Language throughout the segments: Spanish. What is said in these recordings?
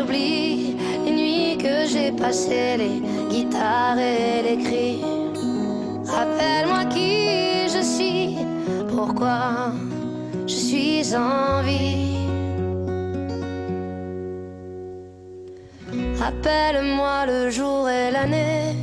j'oublie les nuits que j'ai passées, les guitares et les cris. Rappelle-moi qui je suis, pourquoi je suis en vie. Rappelle-moi le jour et l'année.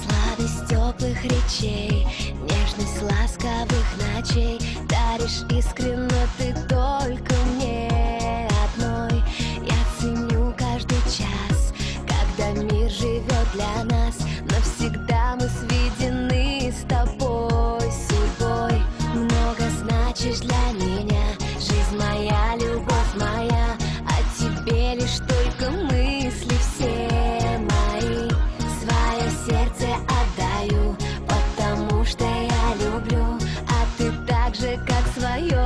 Сладость теплых речей, нежность ласковых ночей даришь искренно ты только мне одной. Я ценю каждый час, когда мир живет для нас. Навсегда мы сведены с тобой судьбой. Много значишь для меня, жизнь моя, любовь моя. О тебе лишь только мысли все мои. Свое сердце отдаю, потому что я люблю. А ты так же, как свое,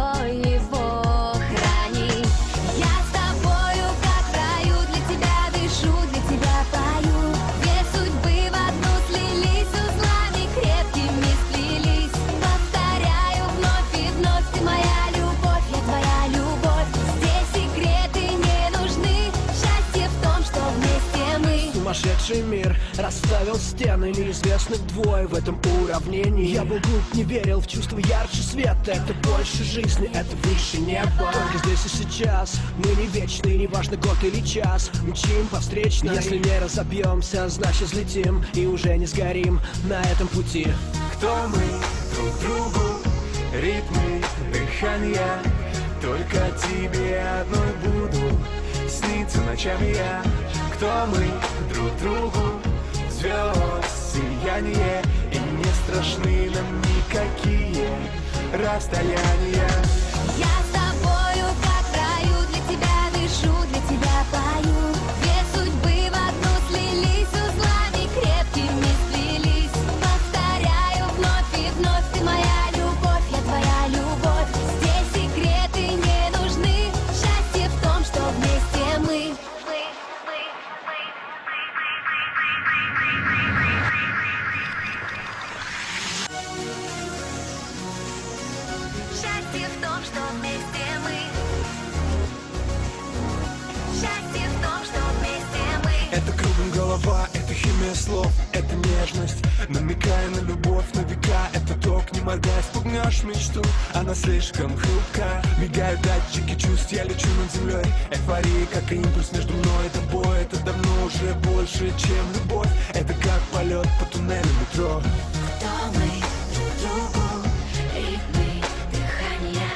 его храни. Я с тобою, как в раю, для тебя дышу, для тебя пою. Две судьбы в одну слились, узлами крепкими сплелись. Повторяю вновь и вновь, ты моя любовь, я твоя любовь. Здесь секреты не нужны, счастье в том, что вместе мы. Сумасшедший мир расставил стены неизвестных двое в этом уравнении. Я был глуп, не верил в чувство ярче света. Это больше жизни, это выше неба. Только здесь и сейчас, мы не вечны, неважно год или час. Мчим по встречной, если не разобьемся, значит взлетим и уже не сгорим на этом пути. Кто мы друг другу, ритмы дыхания. Только тебе одной буду сниться ночами я. Кто мы друг другу, звезд сияние. И не страшны нам никакие расстояния. Я с тобою, как в раю, для тебя дышу, для тебя пою. Две судьбы в одну слились, узлами крепкими сплелись. Повторяю вновь и вновь, ты моя любовь, я твоя любовь. Здесь секреты не нужны, счастье в том, что вместе мы. Счастье в том, что вместе мы. Счастье в том, что вместе мы. Это кругом голова, это химия слов, это нежность, намекая на любовь на века. Это ток, не моргай, спугнешь мечту, она слишком хрупка. Мигают датчики чувств, я лечу над землей. Эйфория, как импульс между мной и тобой. Это давно уже больше, чем любовь. Это как полет по туннелю метро. Кто мы друг другу, ритмы дыхания.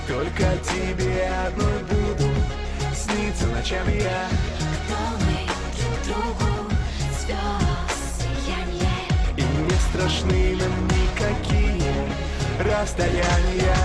Только тебе одной буду сниться ночами я. Кто мы друг другу, звезд сияние. И не страшны нам никакие расстояния.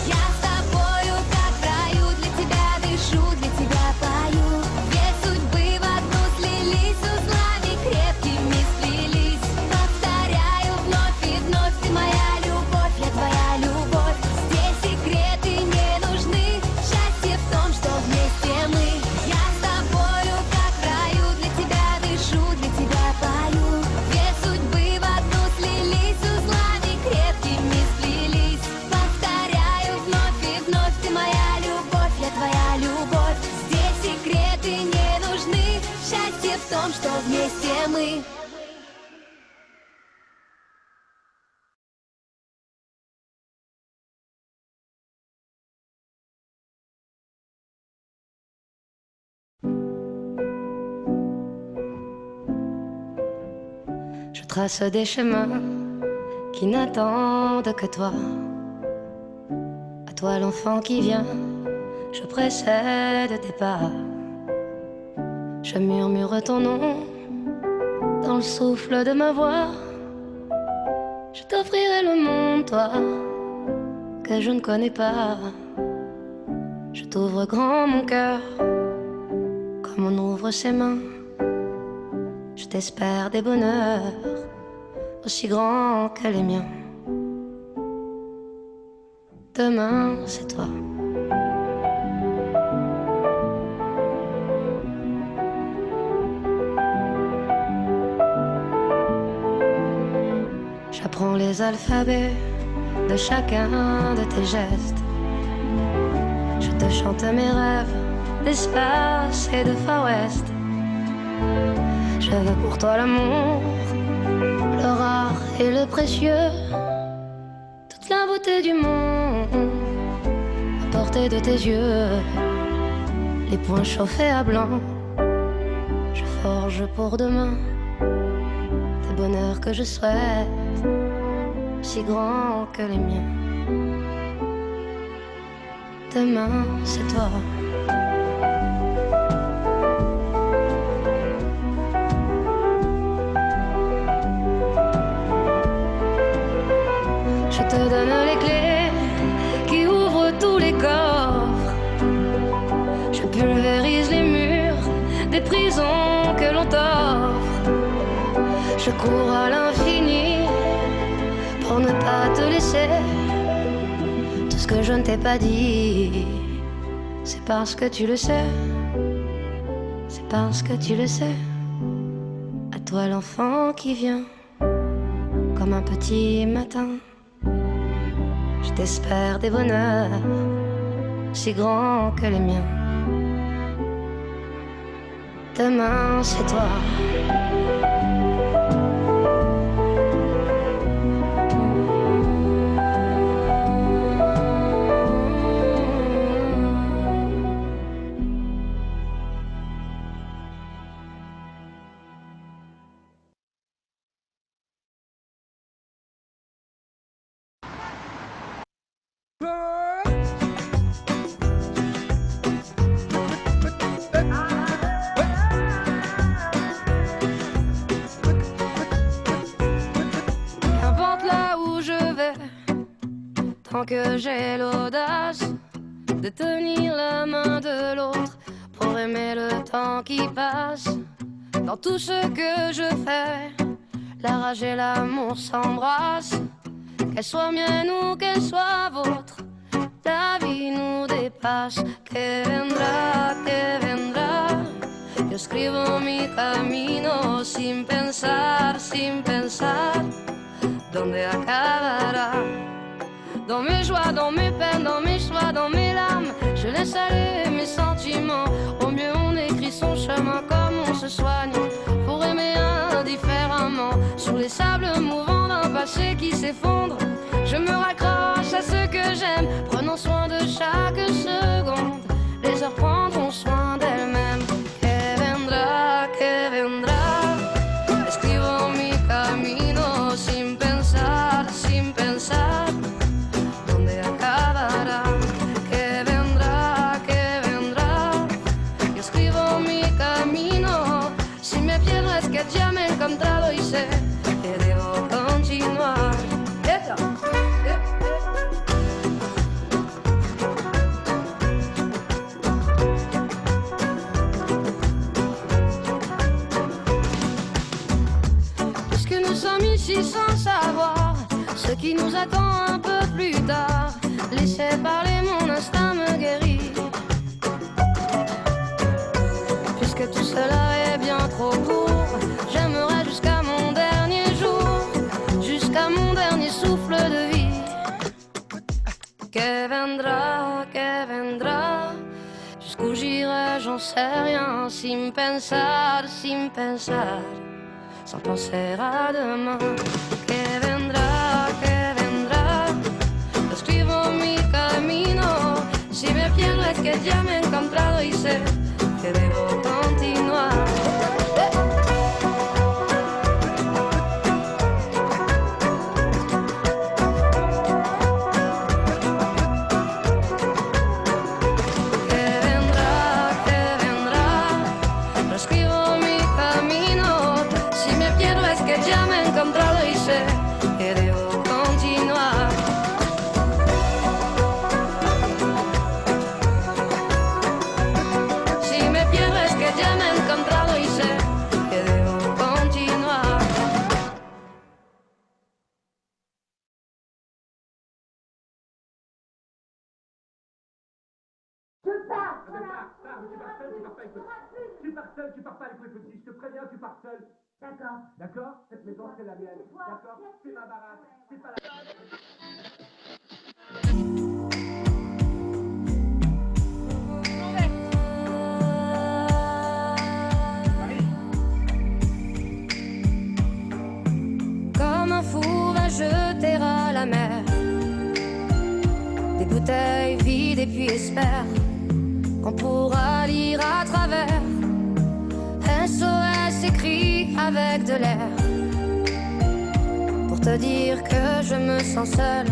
Я с тобою, как в раю, для тебя дышу, для тебя пою. Две судьбы в одну слились, узлами крепкими сплелись. Повторяю вновь и вновь, ты моя любовь, я твоя любовь. Здесь секреты не нужны, счастье в том, что вместе мы. Я с тобою, как в раю, для тебя дышу, для тебя пою. Две судьбы в одну слились, узлами крепкими сплелись. Повторяю вновь и вновь, ты моя любовь, я твоя любовь. Здесь секреты не нужны, счастье в том, что вместе мы. Je trace des chemins qui n'attendent que toi. À toi l'enfant qui vient, je précède tes pas. Je murmure ton nom dans le souffle de ma voix. Je t'offrirai le monde, toi, que je ne connais pas. Je t'ouvre grand mon cœur, comme on ouvre ses mains. Je t'espère des bonheurs aussi grands que les miens. Demain, c'est toi. J'apprends les alphabets de chacun de tes gestes. Je te chante mes rêves d'espace et de Far West. Je veux pour toi l'amour, le rare et le précieux, toute la beauté du monde à portée de tes yeux. Les poings chauffés à blanc, je forge pour demain des bonheurs que je souhaite, si grands que les miens. Demain, c'est toi. Je te donne les clés qui ouvrent tous les coffres. Je pulvérise les murs des prisons que l'on t'offre. Je cours à l'infini pour ne pas te laisser. Tout ce que je ne t'ai pas dit, c'est parce que tu le sais. C'est parce que tu le sais. À toi l'enfant qui vient comme un petit matin. Je t'espère des bonheurs si grands que les miens. Demain, c'est toi. Qu'importe là où je vais, tant que j'ai l'audace de tenir la main de l'autre pour aimer le temps qui passe. Dans tout ce que je fais, la rage et l'amour s'embrassent. Qu'elle soit mienne ou qu'elle soit vôtre, la vie nous dépasse. Que vendrá, yo escribo mi camino sin pensar, ¿dónde acabará? Dans mes joies, dans mes peines, dans mes choix, dans mes larmes, je laisse aller mes sentiments. Au mieux on écrit son chemin comme on se soigne pour aimer indifféremment. Sur les sables mouvants d'un passé qui s'effondre, je me raccroche à ce que j'aime, prenant soin de chaque seconde. Les heures prendront soin d'elles-mêmes. Que vendrá, escribo mi camino sin pensar, ¿dónde acabará? Que vendrá, yo escribo mi camino. Si me pierdo es que ya me he encontrado y sé que debo continuar. Puisque nous sommes ici sans savoir ce qui nous attend un peu plus tard, laissez parler, mon instinct me guérit. Puisque tout cela est bien trop court, j'aimerais jusqu'à mon dernier jour, jusqu'à mon dernier souffle de vie. Que vendrá, jusqu'où j'irai, j'en sais rien, sin pensar, sans penser à demain. Que vendrá, escribo mi camino. Si me pierdo es que ya me he encontrado y sé que debo continuar. Tu pars seul, tu pars pas avec le petit, je te préviens, tu pars seul. D'accord? Cette maison, c'est la mienne. D'accord? C'est ma baraque. C'est pas la... Comme un fou va jeter à la mer des bouteilles vides et puis espère qu'on pourra lire à travers. SOS écrit avec de l'air pour te dire que je me sens seule.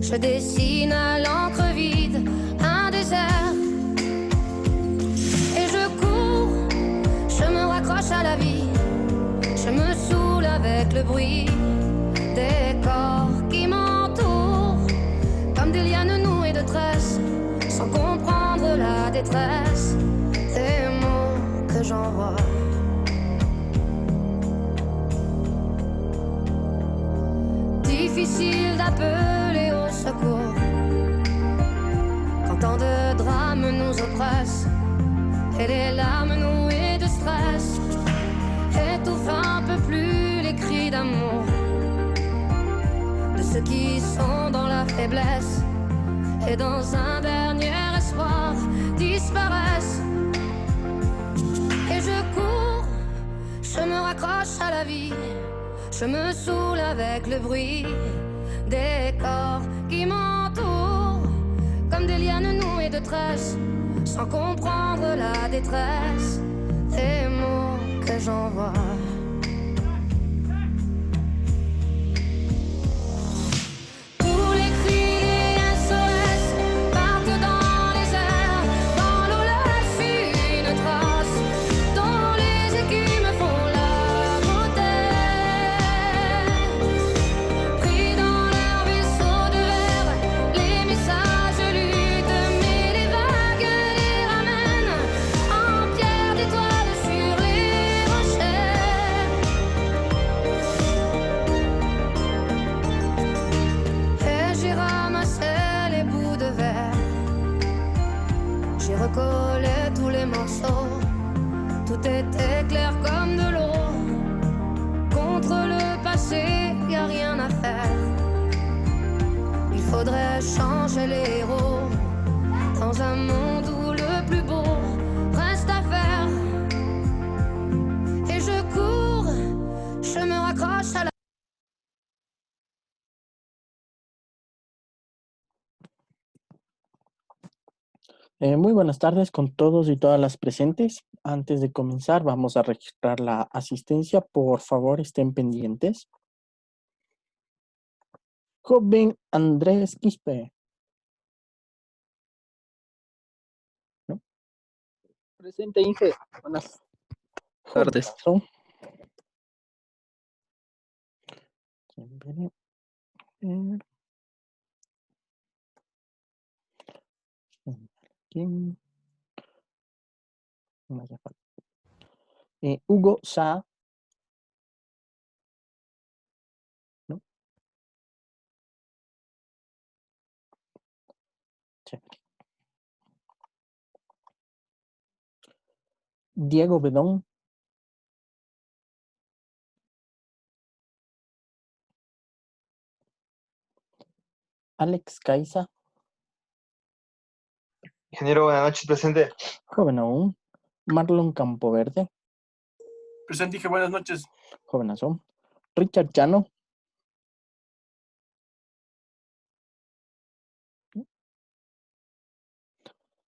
Je dessine à l'encre vide un désert et je cours, je me raccroche à la vie. Je me saoule avec le bruit des corps qui m'entourent, comme des lianes nouées de tresses, sans comprendre la détresse des mots que j'envoie. Difficile d'appeler au secours quand tant de drames nous oppressent et les larmes nouées de stress étouffent un peu plus les cris d'amour de ceux qui sont dans la faiblesse et dans un dernier espoir disparaissent. Et je cours, je me raccroche à la vie, je me saoule avec le bruit des corps qui m'entourent, comme des lianes nouées de tresses, sans comprendre la détresse des mots que j'envoie. Tous les cris, les SOS partent dans les airs, dans l'eau laisse une trace, dont les écumes font la beauté. Pris dans leur vaisseau de verre, les messages luttent, mais les vagues les ramènent en pierre d'étoiles sur les rochers. Et j'ai ramassé les bouts de verre, j'ai recollé tous les morceaux, tout était clair comme de l'eau. Contre le passé, y a rien à faire, il faudrait changer les héros dans un monde où le plus beau reste à faire. Et je cours, je me raccroche à la... Muy buenas tardes con todos y todas las presentes. Antes de comenzar, vamos a registrar la asistencia. Por favor, estén pendientes. Joven Andrés Quispe. ¿No? Presente, Inge. Buenas tardes. Jovenazo. ¿Quién? No hace falta. Hugo Sa. ¿No? Chévere. Diego Bedón. Alex Caiza. Ingeniero, buenas noches, presente. Joven aún. Marlon Campoverde. Presente, dije buenas noches. Jovenazo. Richard Llano.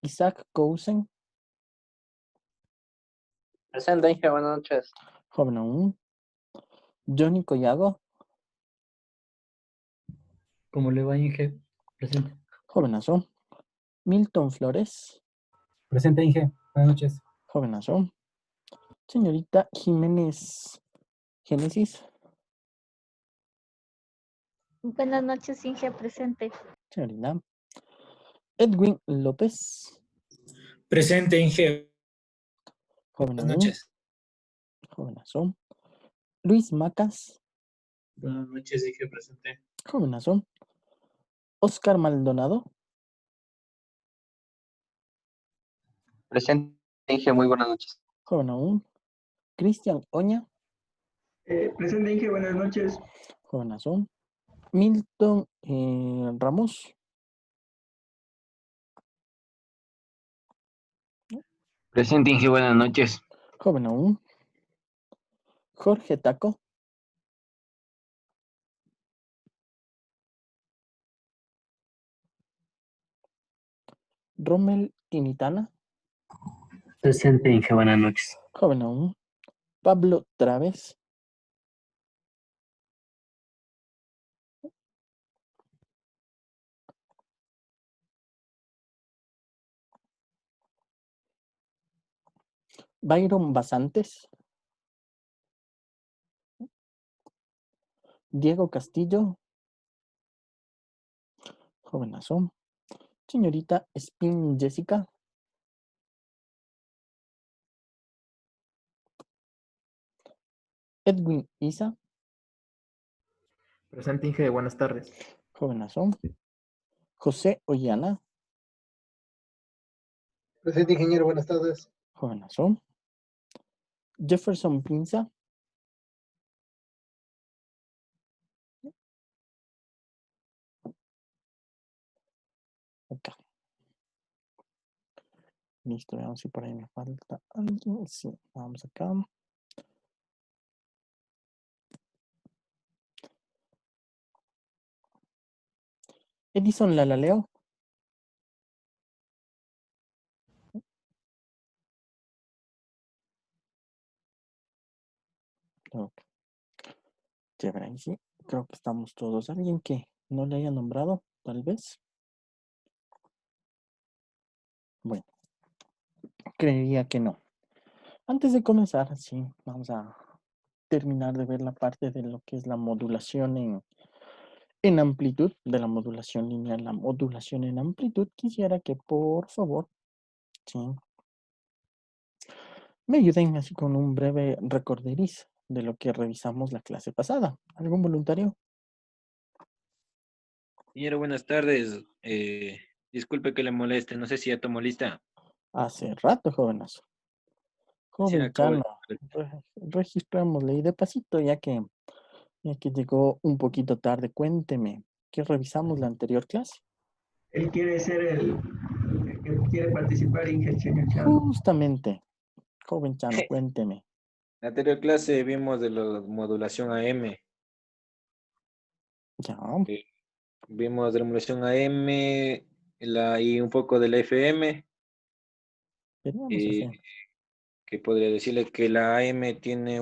Isaac Cousen. Presente, Inge. Buenas noches. Joven aún. Johnny Collado. ¿Cómo le va, Inge? Presente. Jovenazo. Milton Flores. Presente, Inge. Buenas noches. Jovenazo. Señorita Jiménez Génesis. Buenas noches, Inge, presente. Señorita Edwin López. Presente, Inge. Joven Buenas aún. noches. Jovenazo. Luis Macas. Buenas noches, Inge, presente. Jovenazo. Oscar Maldonado. Presente, Inge. Muy buenas noches. Joven aún. Cristian Oña. Presente Inge, buenas noches. Jovenazo. Milton Ramos. Presente Inge, buenas noches. Joven aún. Jorge Taco. Rommel Tinitana. Presente Inge, buenas noches. Joven aún. Pablo Traves. Byron Basantes. Diego Castillo. Jovenazo. Señorita Spin Jessica. Edwin Isa. Presente Inge, buenas tardes. Jovenazo. José Ollana. Presente ingeniero, buenas tardes. Jovenazo. Jefferson Pinza. Acá. Listo, veamos si por ahí me falta alguien. Sí, vamos acá. Edison Lalaleo. Ok. Chévere, ahí sí. Creo que estamos todos. ¿Alguien que no le haya nombrado? Tal vez. Bueno, creería que no. Antes de comenzar, sí, vamos a terminar de ver la parte de lo que es la modulación en amplitud, de la modulación lineal, la modulación en amplitud. Quisiera que por favor, sí, me ayuden así con un breve recorderiz de lo que revisamos la clase pasada. ¿Algún voluntario? Señor, buenas tardes. Disculpe que le moleste, no sé si ya tomó lista. Hace rato, jovenazo. Sí, Joven acabo de... Chano, registrémosle y de pasito, ya que llegó un poquito tarde, cuénteme, ¿qué revisamos la anterior clase? Él quiere ser el que quiere participar, Inge, señor Chano. Justamente, joven Chano, cuénteme. La anterior clase vimos de la modulación AM. Ya, Vimos de la modulación AM y un poco de la FM. veríamos ese. Que podría decirle que la AM tiene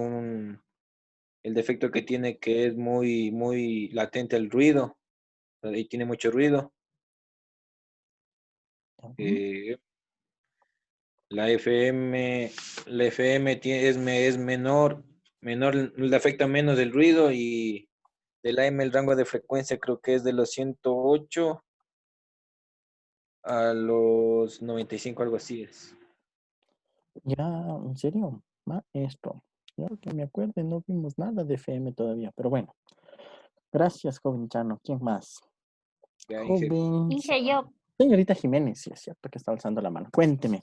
el defecto que tiene que es muy latente el ruido, y tiene mucho ruido. Eh, la FM es menor, le afecta menos el ruido, y del AM el rango de frecuencia creo que es de los 108 a los 95, algo así es. Ya, en serio, maestro. Yo que me acuerde, no vimos nada de FM todavía, pero bueno. Gracias, joven Chano. ¿Quién más? Ya, Joven. Inge, yo. Señorita Jiménez, sí es cierto que está alzando la mano. Cuénteme.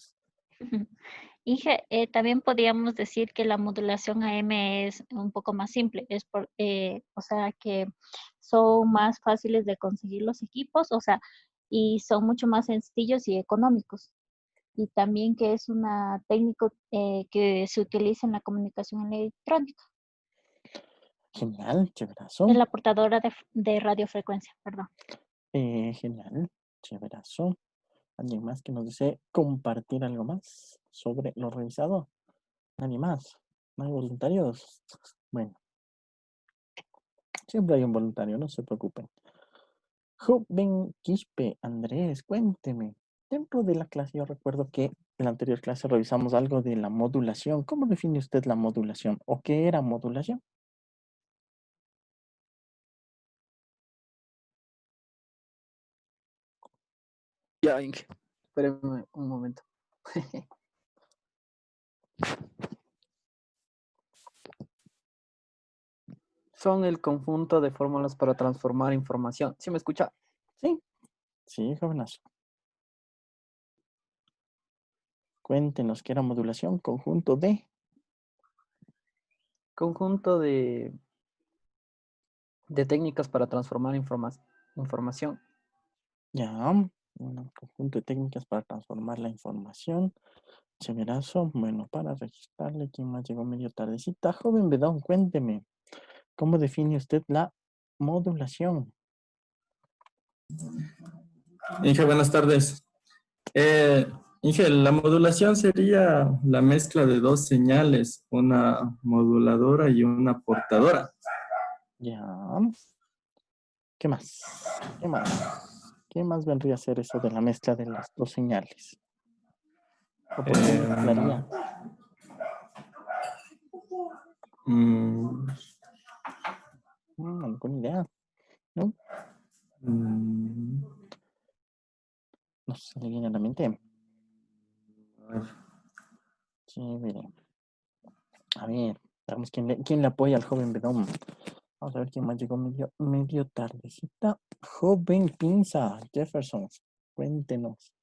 Inge, también podríamos decir que la modulación AM es un poco más simple, o sea que son más fáciles de conseguir los equipos, o sea, y son mucho más sencillos y económicos. Y también que es una técnica que se utiliza en la comunicación electrónica. Genial, chéverazo. En la portadora de radiofrecuencia, perdón. Genial, chéverazo. ¿Alguien más que nos desee compartir algo más sobre lo revisado? ¿Nadie más? ¿No hay voluntarios? Bueno, siempre hay un voluntario, no se preocupen. Joven Quispe, Andrés, cuénteme. Dentro de la clase yo recuerdo que en la anterior clase revisamos algo de la modulación. ¿Cómo define usted la modulación? ¿O qué era modulación? Ya, Inge. Espérame un momento. Son el conjunto de fórmulas para transformar información. ¿Sí me escucha? Sí, sí, jovenazo. Cuéntenos qué era modulación, conjunto de... Conjunto de técnicas para transformar información. Ya, un conjunto de técnicas para transformar la información. Chéverazo. Bueno, para registrarle, ¿quién más llegó medio tardecita? Joven Bedón, cuénteme, ¿cómo define usted la modulación? Inge, buenas tardes. Inge, la modulación sería la mezcla de dos señales, una moduladora y una portadora. Ya. ¿Qué más? ¿Qué más? ¿Qué más vendría a ser eso de la mezcla de las dos señales? ¿O por qué mezclaría? ¿Alguna idea? ¿No? No se le viene a la mente. Chévere. A ver, veamos quién le apoya al joven Bedón. Vamos a ver quién más llegó medio tardecita. Joven Pinza, Jefferson, cuéntenos.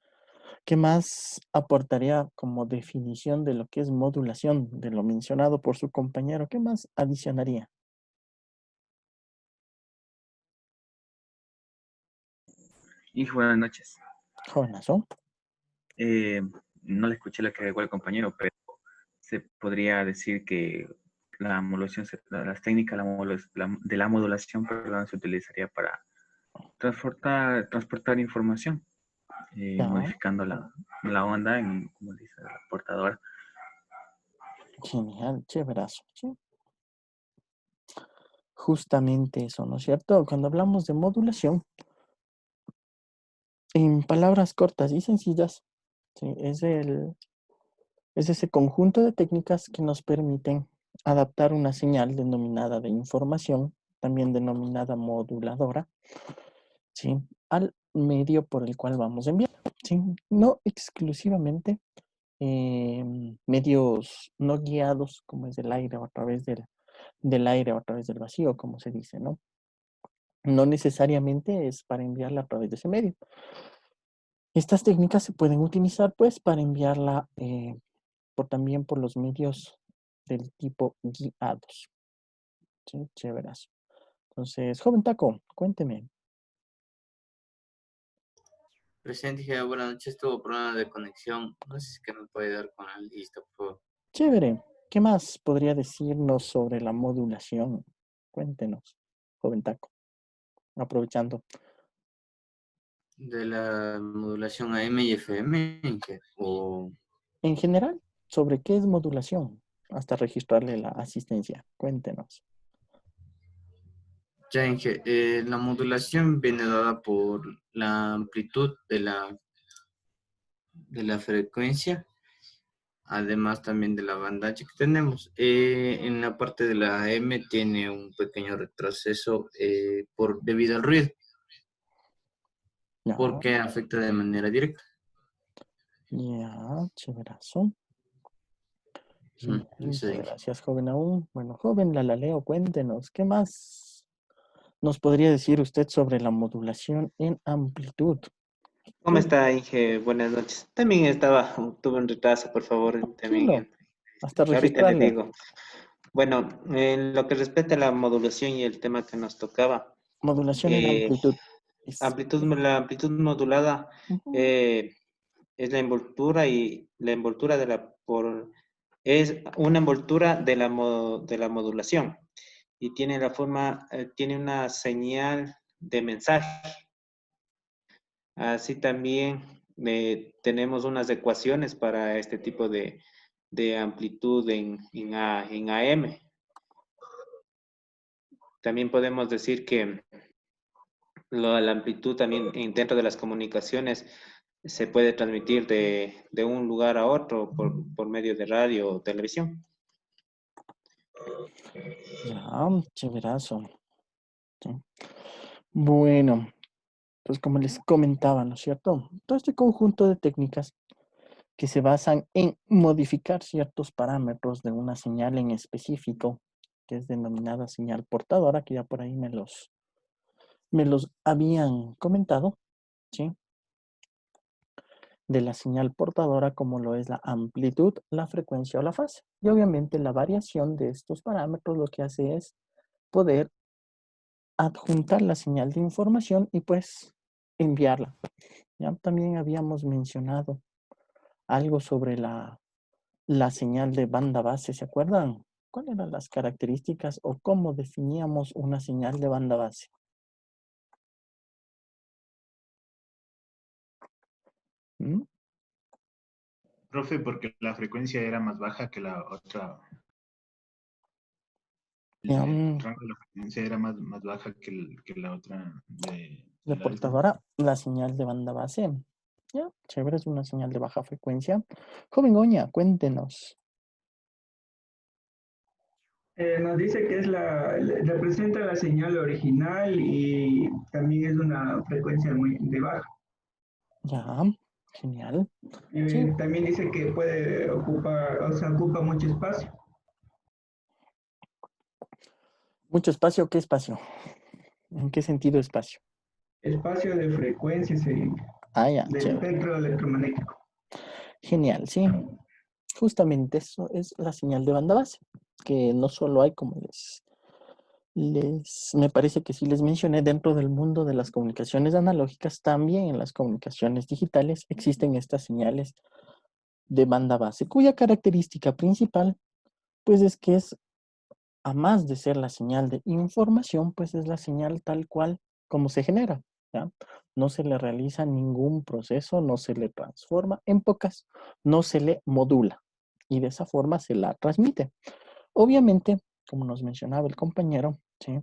¿Qué más aportaría como definición de lo que es modulación, de lo mencionado por su compañero? ¿Qué más adicionaría? Hijo, buenas noches. Jovenazo. No le escuché lo que agregó el compañero, pero se podría decir que la modulación, las técnicas de la modulación, perdón, se utilizaría para transportar información, modificando la onda en, como dice, la portadora. Genial, chéverazo. ¿Sí? Justamente eso, ¿no es cierto? Cuando hablamos de modulación, en palabras cortas y sencillas, ¿sí? es ese conjunto de técnicas que nos permiten adaptar una señal denominada de información, también denominada moduladora, ¿sí? al medio por el cual vamos a enviar. ¿Sí? No exclusivamente medios no guiados, como es el aire o a través del aire o a través del vacío, como se dice, ¿no? No necesariamente es para enviarla a través de ese medio. Estas técnicas se pueden utilizar, pues, para enviarla también por los medios del tipo guiados. ¿Sí? Chéveras. Entonces, joven Taco, cuénteme. Presente, dije, buenas noches, tuvo problema de conexión. No sé si que me puede dar con la lista, por favor. Chévere. ¿Qué más podría decirnos sobre la modulación? Cuéntenos, joven Taco. Aprovechando. De la modulación AM y FM, o... En general, ¿sobre qué es modulación? Hasta registrarle la asistencia. Cuéntenos. Ya, Inge, la modulación viene dada por la amplitud de la frecuencia, además también de la banda ancha que tenemos. En la parte de la AM tiene un pequeño retroceso debido al ruido, porque afecta de manera directa. Ya, chéverazo. Eso dije. Gracias, joven aún. Bueno, joven Lalaleo, cuéntenos, ¿qué más nos podría decir usted sobre la modulación en amplitud? ¿Cómo está, Inge? Buenas noches. También tuve un retraso, por favor. También, hasta ahorita le registrarle. digo. Bueno, en lo que respecta a la modulación y el tema que nos tocaba. Modulación en amplitud. La amplitud modulada es la envoltura es una envoltura de la modulación y tiene tiene una señal de mensaje. Así también tenemos unas ecuaciones para este tipo de amplitud en AM. También podemos decir que la amplitud también dentro de las comunicaciones se puede transmitir de un lugar a otro por medio de radio o televisión. Ya, chéverazo. Sí. Bueno, pues como les comentaba, ¿no es cierto? Todo este conjunto de técnicas que se basan en modificar ciertos parámetros de una señal en específico, que es denominada señal portadora, que ya por ahí me los habían comentado, ¿sí? de la señal portadora, como lo es la amplitud, la frecuencia o la fase. Y obviamente la variación de estos parámetros lo que hace es poder adjuntar la señal de información y pues enviarla. Ya también habíamos mencionado algo sobre la señal de banda base, ¿se acuerdan? ¿Cuáles eran las características o cómo definíamos una señal de banda base? ¿Mm? Profe, porque la frecuencia era más baja que la otra. El rango de la frecuencia era más baja que la otra La del alto. portadora, la señal de banda base. Ya, chévere, es una señal de baja frecuencia. Joven Goña, cuéntenos. Nos dice que representa la señal original y también es una frecuencia muy de baja. Ya, genial. Sí, También dice que puede ocupar, o sea, ocupa mucho espacio. mucho espacio, ¿qué espacio? ¿En qué sentido espacio? Espacio de frecuencias del Ya, chévere. espectro electromagnético. Genial, sí. Justamente eso es la señal de banda base, que no solo hay, como me parece que sí les mencioné, dentro del mundo de las comunicaciones analógicas, también en las comunicaciones digitales existen estas señales de banda base, cuya característica principal, pues es que es, a más de ser la señal de información, pues es la señal tal cual como se genera, ¿ya? No se le realiza ningún proceso, no se le transforma, en pocas, no se le modula, y de esa forma se la transmite. Obviamente, como nos mencionaba el compañero, ¿sí?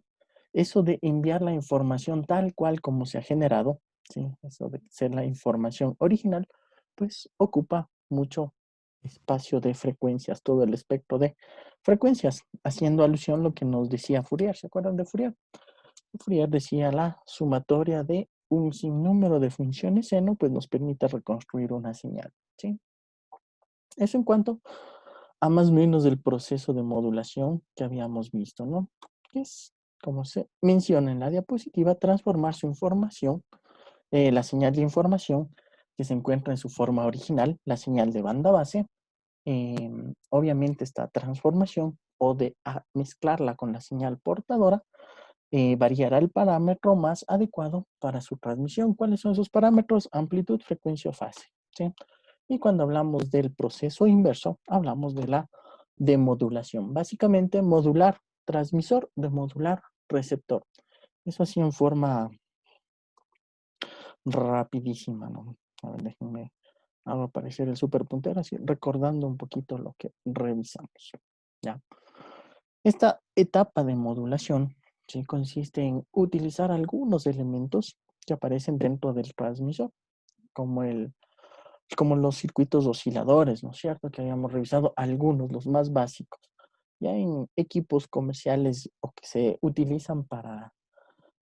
Eso de enviar la información tal cual como se ha generado, ¿sí? Eso de ser la información original, pues ocupa mucho espacio de frecuencias, todo el espectro de frecuencias, haciendo alusión a lo que nos decía Fourier. ¿Se acuerdan de Fourier? Fourier decía la sumatoria de un sinnúmero de funciones seno, pues nos permite reconstruir una señal, ¿sí? Eso en cuanto a más o menos del proceso de modulación que habíamos visto, ¿no? Que es, como se menciona en la diapositiva, transformar su información, la señal de información que se encuentra en su forma original, la señal de banda base. Obviamente esta transformación o de mezclarla con la señal portadora variará el parámetro más adecuado para su transmisión. ¿Cuáles son esos parámetros? Amplitud, frecuencia o fase, ¿sí? Y cuando hablamos del proceso inverso, hablamos de la demodulación. Básicamente, modular transmisor, demodular receptor. Eso así en forma rapidísima, ¿no? A ver, déjenme, hago aparecer el superpuntero, así recordando un poquito lo que revisamos, ¿ya? Esta etapa de modulación, ¿sí? Consiste en utilizar algunos elementos que aparecen dentro del transmisor, como los circuitos osciladores, ¿no es cierto? Que habíamos revisado algunos, los más básicos. Ya en equipos comerciales o que se utilizan para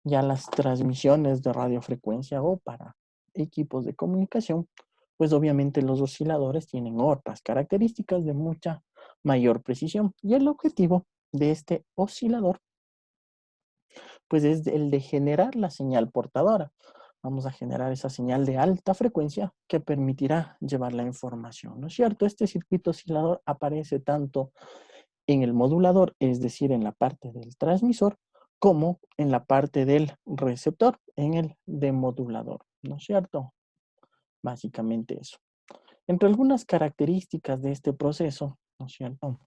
ya las transmisiones de radiofrecuencia o para equipos de comunicación, pues obviamente los osciladores tienen otras características de mucha mayor precisión. Y el objetivo de este oscilador, pues es el de generar la señal portadora. Vamos a generar esa señal de alta frecuencia que permitirá llevar la información, ¿no es cierto? Este circuito oscilador aparece tanto en el modulador, es decir, en la parte del transmisor, como en la parte del receptor, en el demodulador, ¿no es cierto? Básicamente eso. Entre algunas características de este proceso, ¿no es cierto?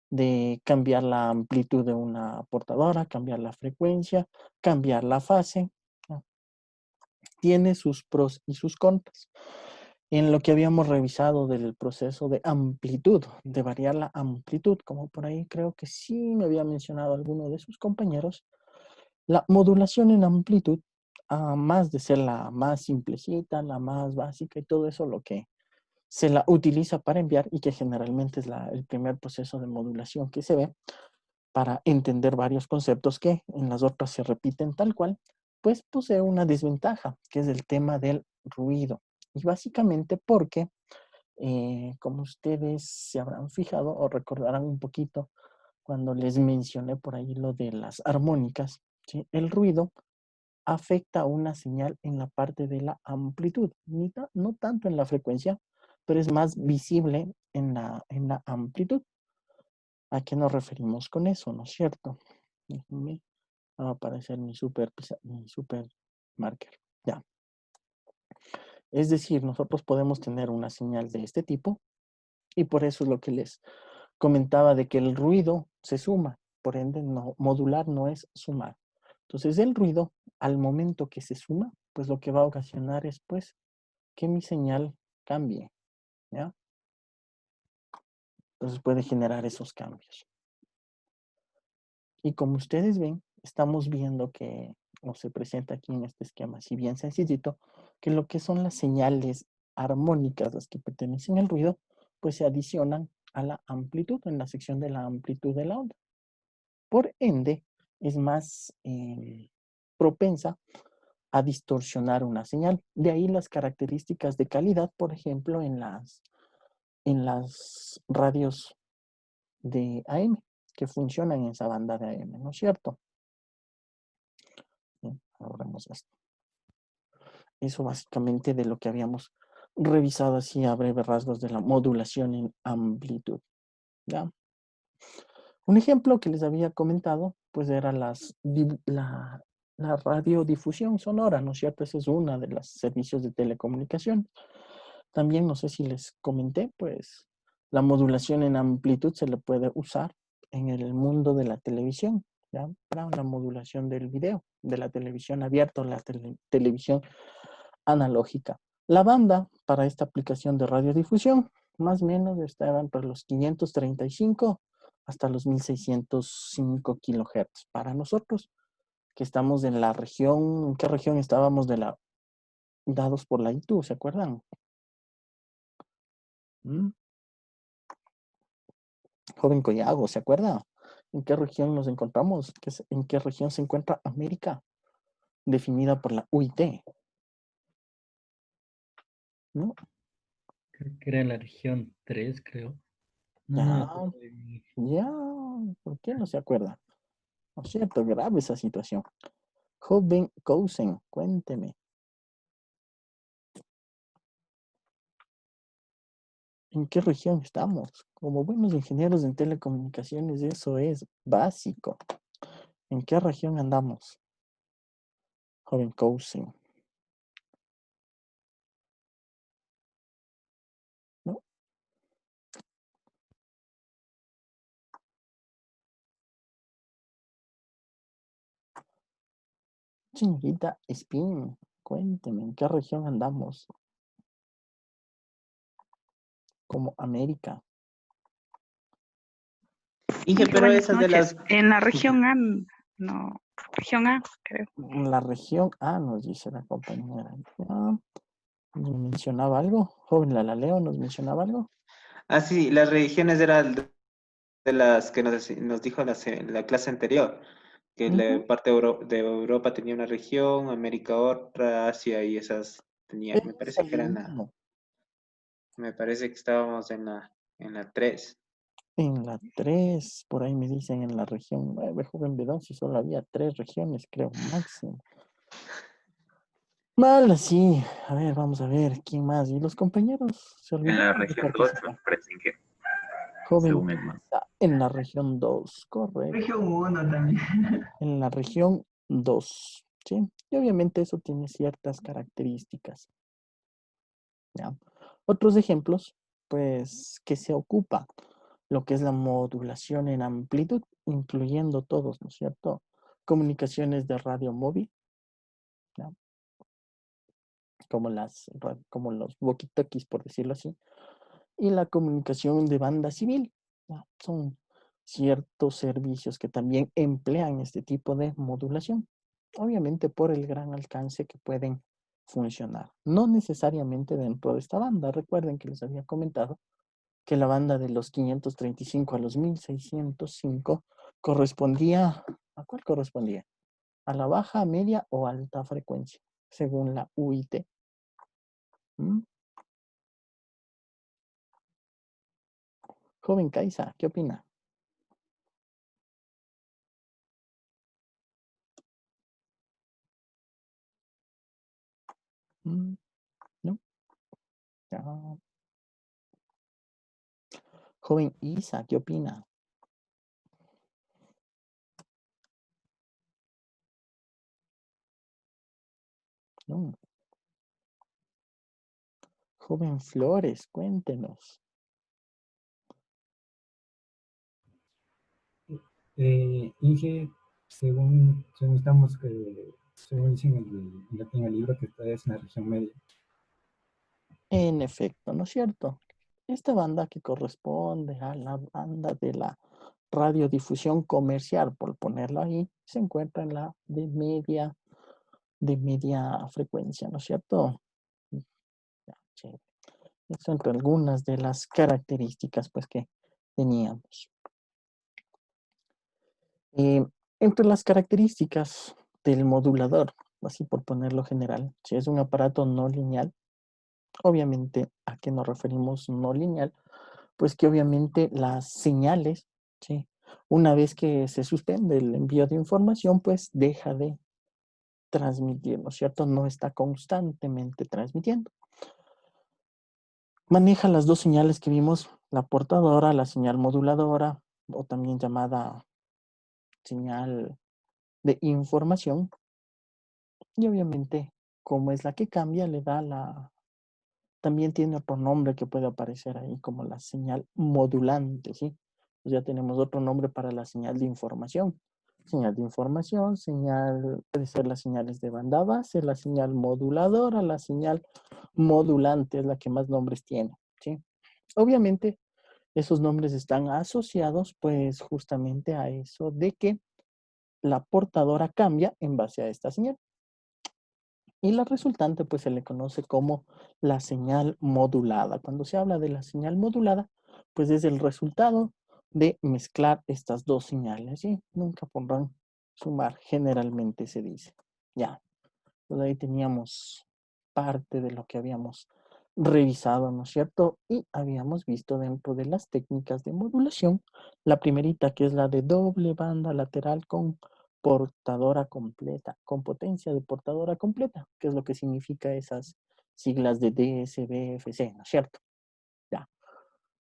De cambiar la amplitud de una portadora, cambiar la frecuencia, cambiar la fase, ¿no? Tiene sus pros y sus contras. En lo que habíamos revisado del proceso de amplitud, de variar la amplitud, como por ahí creo que sí me había mencionado alguno de sus compañeros, la modulación en amplitud, a más de ser la más simplecita, la más básica y todo eso, lo que se la utiliza para enviar y que generalmente es el primer proceso de modulación que se ve para entender varios conceptos que en las otras se repiten tal cual, pues posee una desventaja, que es el tema del ruido. Y básicamente porque, como ustedes se habrán fijado o recordarán un poquito cuando les mencioné por ahí lo de las armónicas, ¿sí? El ruido afecta a una señal en la parte de la amplitud, no tanto en la frecuencia, pero es más visible en la amplitud. ¿A qué nos referimos con eso, no es cierto? Déjenme, va a aparecer mi super marker. Ya. Es decir, nosotros podemos tener una señal de este tipo y por eso es lo que les comentaba de que el ruido se suma, por ende modular no es sumar. Entonces el ruido, al momento que se suma, pues lo que va a ocasionar es pues que mi señal cambie, ¿ya? Entonces puede generar esos cambios. Y como ustedes ven, estamos viendo que, o se presenta aquí en este esquema, si bien sencillito, que lo que son las señales armónicas, las que pertenecen al ruido, pues se adicionan a la amplitud, en la sección de la amplitud de la onda. Por ende, es más propensa a distorsionar una señal. De ahí las características de calidad, por ejemplo, en las radios de AM, que funcionan en esa banda de AM, ¿no es cierto? Bien, ahora vemos esto. Eso básicamente de lo que habíamos revisado así a breves rasgos de la modulación en amplitud. ¿Ya? Un ejemplo que les había comentado, pues era la radiodifusión sonora, ¿no es cierto? Esa es una de los servicios de telecomunicación. También, no sé si les comenté, pues la modulación en amplitud se le puede usar en el mundo de la televisión, ¿ya? Para la modulación del video, de la televisión abierta o la televisión analógica. La banda para esta aplicación de radiodifusión, más o menos, estaba entre los 535 hasta los 1605 kilohertz. Para nosotros, que estamos en la región, ¿en qué región estábamos dados por la ITU, se acuerdan? Joven Collago, ¿se acuerda? ¿En qué región nos encontramos? ¿En qué región se encuentra América? Definida por la UIT. ¿No? Creo que era en la región 3, creo. No, Ya, no me acuerdo bien. ya, ¿por qué no se acuerda? ¿No es cierto? Grave esa situación. Joven Cousin, cuénteme. ¿En qué región estamos? Como buenos ingenieros en telecomunicaciones, eso es básico. ¿En qué región andamos? Joven Cousin. ¿No? Señorita Spin, cuénteme, ¿en qué región andamos? Como América. Inge, pero buenas esas de noches. las... En la región A, no, región A, creo. La región A, nos dice la compañera. Ya, ¿nos mencionaba algo? Joven Lalaleo, ¿nos mencionaba algo? Ah, sí, las regiones eran de las que nos dijo la clase anterior, que la parte de Europa tenía una región, América otra, Asia y esas tenía, me Es parece que ahí eran mismo. me parece que estábamos en la 3. En la 3, por ahí me dicen en la región 9, joven Bedón, si solo había 3 regiones, creo, máximo. Mal, sí. A ver, vamos a ver, ¿quién más? ¿Y los compañeros se En la olvidaron de región 2, me participar? parece que, Joven según el mapa. en la región 2, correcto. Región 1 también. En la región 2, ¿sí? Y obviamente eso tiene ciertas características. ¿Ya? Otros ejemplos, pues, que se ocupa lo que es la modulación en amplitud, incluyendo todos, ¿no es cierto? Comunicaciones de radio móvil, ¿ya? Como los walkie-talkies, por decirlo así, y la comunicación de banda civil, ¿ya? Son ciertos servicios que también emplean este tipo de modulación, obviamente por el gran alcance que pueden funcionar. No necesariamente dentro de esta banda. Recuerden que les había comentado que la banda de los 535 a los 1605 correspondía, ¿a cuál correspondía? ¿A la baja, media o alta frecuencia? Según la UIT. ¿Mm? Joven Kaisa, ¿qué opina? ¿No? Ya. Joven Isa, ¿qué opina? No. Joven Flores, cuéntenos. Inge, según estamos, según dicen en el libro, que esta es en la región media. En efecto, ¿no es cierto? Esta banda que corresponde a la banda de la radiodifusión comercial, por ponerlo ahí, se encuentra en la de media frecuencia, ¿no es cierto? Ya, chévere. Estas son algunas de las características pues que teníamos. Entre las características del modulador, así por ponerlo general, si es un aparato no lineal, obviamente, ¿a qué nos referimos no lineal? Pues que obviamente las señales, ¿sí? Una vez que se suspende el envío de información, pues deja de transmitir, ¿no es cierto? No está constantemente transmitiendo. Maneja las dos señales que vimos, la portadora, la señal moduladora, o también llamada señal de información. Y obviamente, como es la que cambia, le da la... También tiene otro nombre que puede aparecer ahí como la señal modulante, ¿sí? Pues ya tenemos otro nombre para la señal de información. Señal de información, señal, puede ser las señales de banda base, la señal moduladora, la señal modulante es la que más nombres tiene, ¿sí? Obviamente, esos nombres están asociados pues justamente a eso de que la portadora cambia en base a esta señal. Y la resultante pues se le conoce como la señal modulada. Cuando se habla de la señal modulada, pues es el resultado de mezclar estas dos señales, ¿sí? Nunca pondrán sumar, generalmente se dice. Ya, pues ahí teníamos parte de lo que habíamos revisado, ¿no es cierto? Y habíamos visto dentro de las técnicas de modulación, la primerita que es la de doble banda lateral con portadora completa, con potencia de portadora completa, que es lo que significa esas siglas de DSBFC, ¿no es cierto? Ya.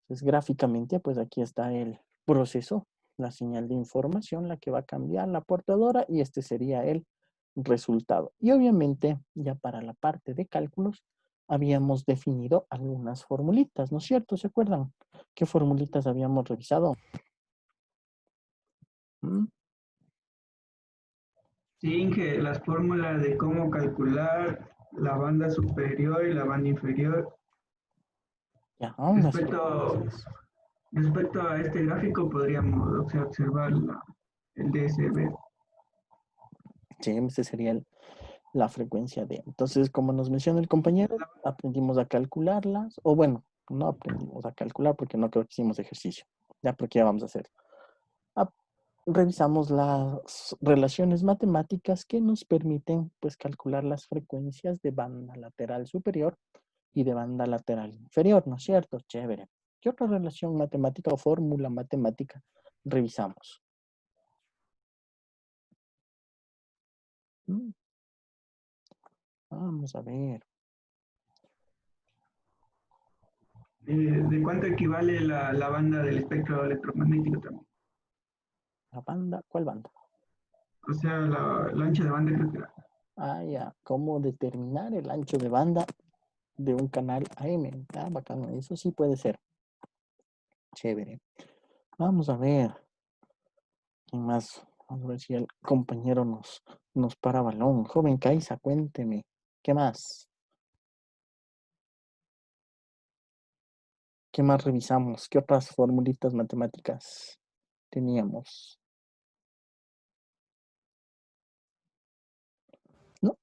Entonces, gráficamente, pues aquí está el proceso, la señal de información, la que va a cambiar la portadora, y este sería el resultado. Y obviamente, ya para la parte de cálculos, habíamos definido algunas formulitas, ¿no es cierto? ¿Se acuerdan? ¿Qué formulitas habíamos revisado? Sí, Inge, las fórmulas de cómo calcular la banda superior y la banda inferior. Ya, unas Respecto a este gráfico, podríamos observar el DSB. Sí, este sería la frecuencia de. Entonces, como nos menciona el compañero, aprendimos a calcularlas, o bueno, no aprendimos a calcular porque no creo que hicimos ejercicio, ya porque ya vamos a hacer. Revisamos las relaciones matemáticas que nos permiten pues calcular las frecuencias de banda lateral superior y de banda lateral inferior, ¿no es cierto? Chévere. ¿Qué otra relación matemática o fórmula matemática revisamos? Vamos a ver. ¿De cuánto equivale la banda del espectro electromagnético también? ¿La banda? ¿Cuál banda? O sea, la ancha de banda creo que era. Ah, ya. ¿Cómo determinar el ancho de banda de un canal AM? Ah, bacano. Eso sí puede ser. Chévere. Vamos a ver. ¿Quién más? Vamos a ver si el compañero nos para balón. Joven Kaisa, cuénteme. ¿Qué más? ¿Qué más revisamos? ¿Qué otras formulitas matemáticas teníamos? ¿No?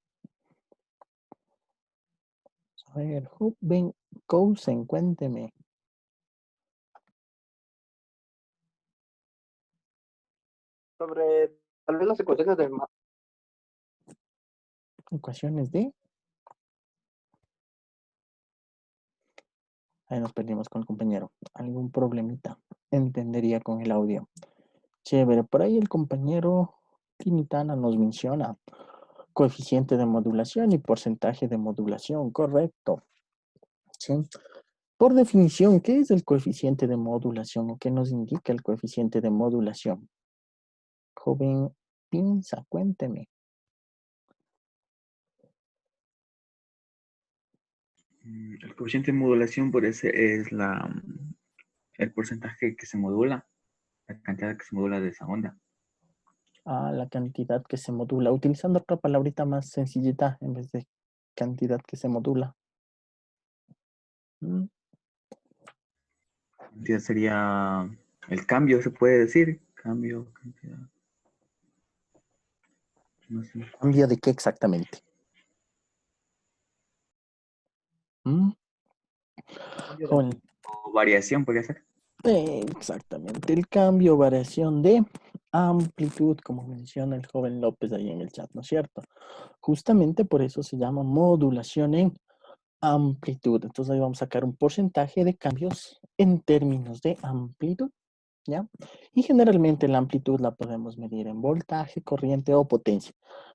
A ver, joven Cousen, cuénteme. Sobre tal vez las ecuaciones de ¿Ecuaciones de? Ahí nos perdimos con el compañero. Algún problemita. Entendería con el audio. Chévere. Por ahí el compañero Timitana nos menciona. coeficiente de modulación y porcentaje de modulación, correcto. ¿Sí? Por definición, ¿qué es el coeficiente de modulación o qué nos indica el coeficiente de modulación? Joven Pinza, cuénteme. El coeficiente de modulación por ese es el porcentaje que se modula, la cantidad que se modula de esa onda. Ah, la cantidad que se modula, utilizando otra palabrita más sencillita en vez de cantidad que se modula. Mm, Cantidad sería el cambio, se puede decir. Cambio, cantidad. No sé. ¿Cambio de qué exactamente? Mm, joven, O variación podría ser. exactamente, el cambio, variación de amplitud, como menciona el joven López ahí en el chat, ¿no es cierto? Justamente por eso se llama modulación en amplitud. Entonces ahí vamos a sacar un porcentaje de cambios en términos de amplitud, ¿ya? Y generalmente la amplitud la podemos medir en voltaje, corriente o potencia,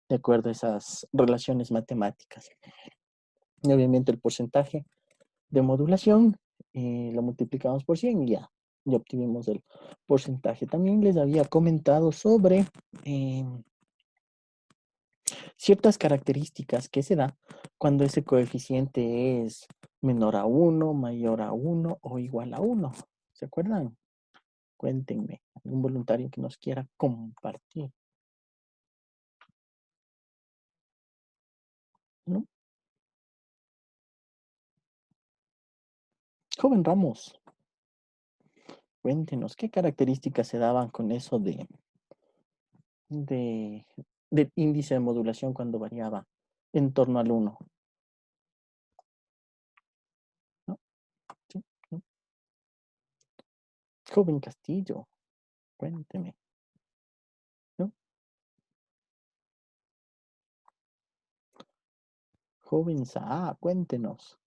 de acuerdo a esas relaciones matemáticas. Y obviamente el porcentaje de modulación lo multiplicamos por 100 y ya obtuvimos el porcentaje. También les había comentado sobre ciertas características que se da cuando ese coeficiente es menor a 1, mayor a 1 o igual a 1. ¿Se acuerdan? Cuéntenme, algún voluntario que nos quiera compartir. ¿No? Joven Ramos, cuéntenos, ¿qué características se daban con eso de, del índice de modulación cuando variaba en torno al 1? ¿No? ¿Sí? ¿No? Joven Castillo, cuénteme. ¿No? Joven Saa, cuéntenos.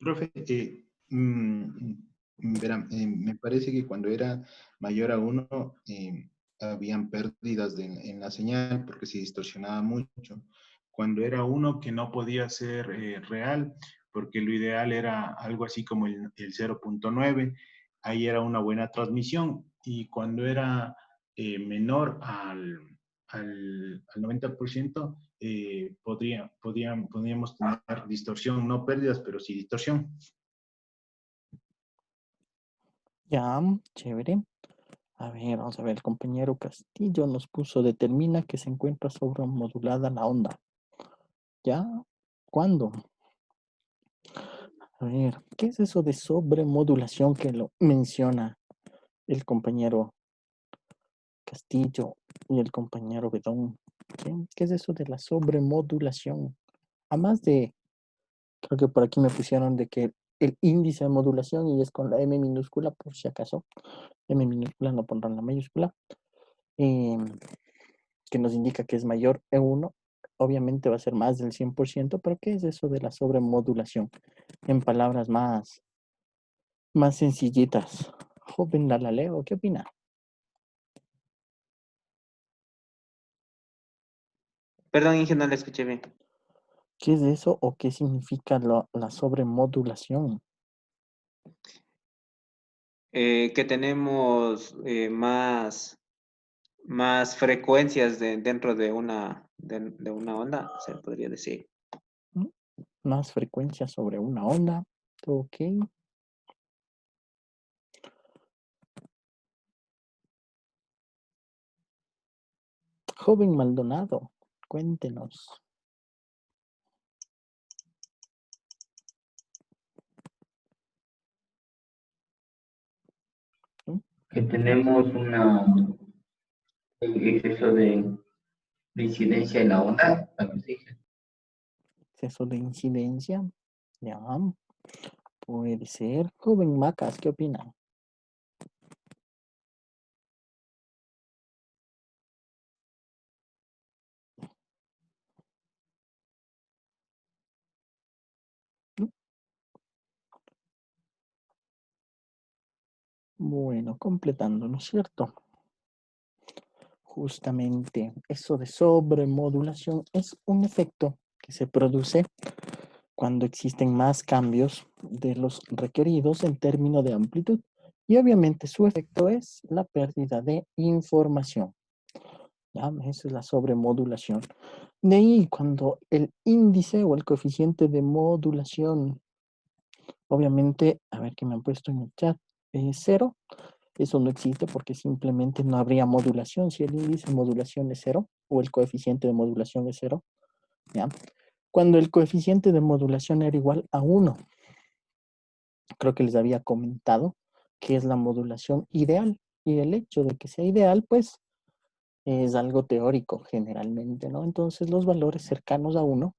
Profe, verá, me parece que cuando era mayor a 1, habían pérdidas en la señal porque se distorsionaba mucho. Cuando era 1 que no podía ser real, porque lo ideal era algo así como el 0.9, ahí era una buena transmisión. Y cuando era menor al 90%, podríamos tener distorsión, no pérdidas, pero sí distorsión. Ya, chévere. A ver, vamos a ver, el compañero Castillo nos puso, determina que se encuentra sobremodulada la onda. ¿Ya? ¿Cuándo? A ver, ¿qué es eso de sobremodulación que lo menciona el compañero Castillo y el compañero Bedón? ¿Qué es eso de la sobremodulación? Además de, creo que por aquí me pusieron de que el índice de modulación y es con la M minúscula, por si acaso. M minúscula, no pondrán la mayúscula. Que nos indica que es mayor E1, obviamente va a ser más del 100%, pero ¿qué es eso de la sobremodulación? En palabras más sencillitas. Joven Lalaleo, ¿qué opina? Perdón, Inge, no le escuché bien. ¿Qué es eso o qué significa la sobremodulación? Que tenemos más frecuencias dentro de una onda, se podría decir. ¿Mm? Más frecuencia sobre una onda. Ok. Joven Maldonado, cuéntenos. Que tenemos un exceso de incidencia en la onda, algo así. Exceso de incidencia. Ya. Puede ser. Joven Macas, ¿qué opina? Bueno, completando, ¿no es cierto? justamente eso de sobremodulación es un efecto que se produce cuando existen más cambios de los requeridos en términos de amplitud. Y obviamente su efecto es la pérdida de información. ¿Ya? Esa es la sobremodulación. De ahí, cuando el índice o el coeficiente de modulación, obviamente, a ver qué me han puesto en el chat, es 0. Eso no existe porque simplemente no habría modulación. Si el índice de modulación es 0 o el coeficiente de modulación es 0, ¿ya? Cuando el coeficiente de modulación era igual a 1, creo que les había comentado que es la modulación ideal. Y el hecho de que sea ideal, pues, es algo teórico generalmente, ¿no? Entonces, los valores cercanos a 1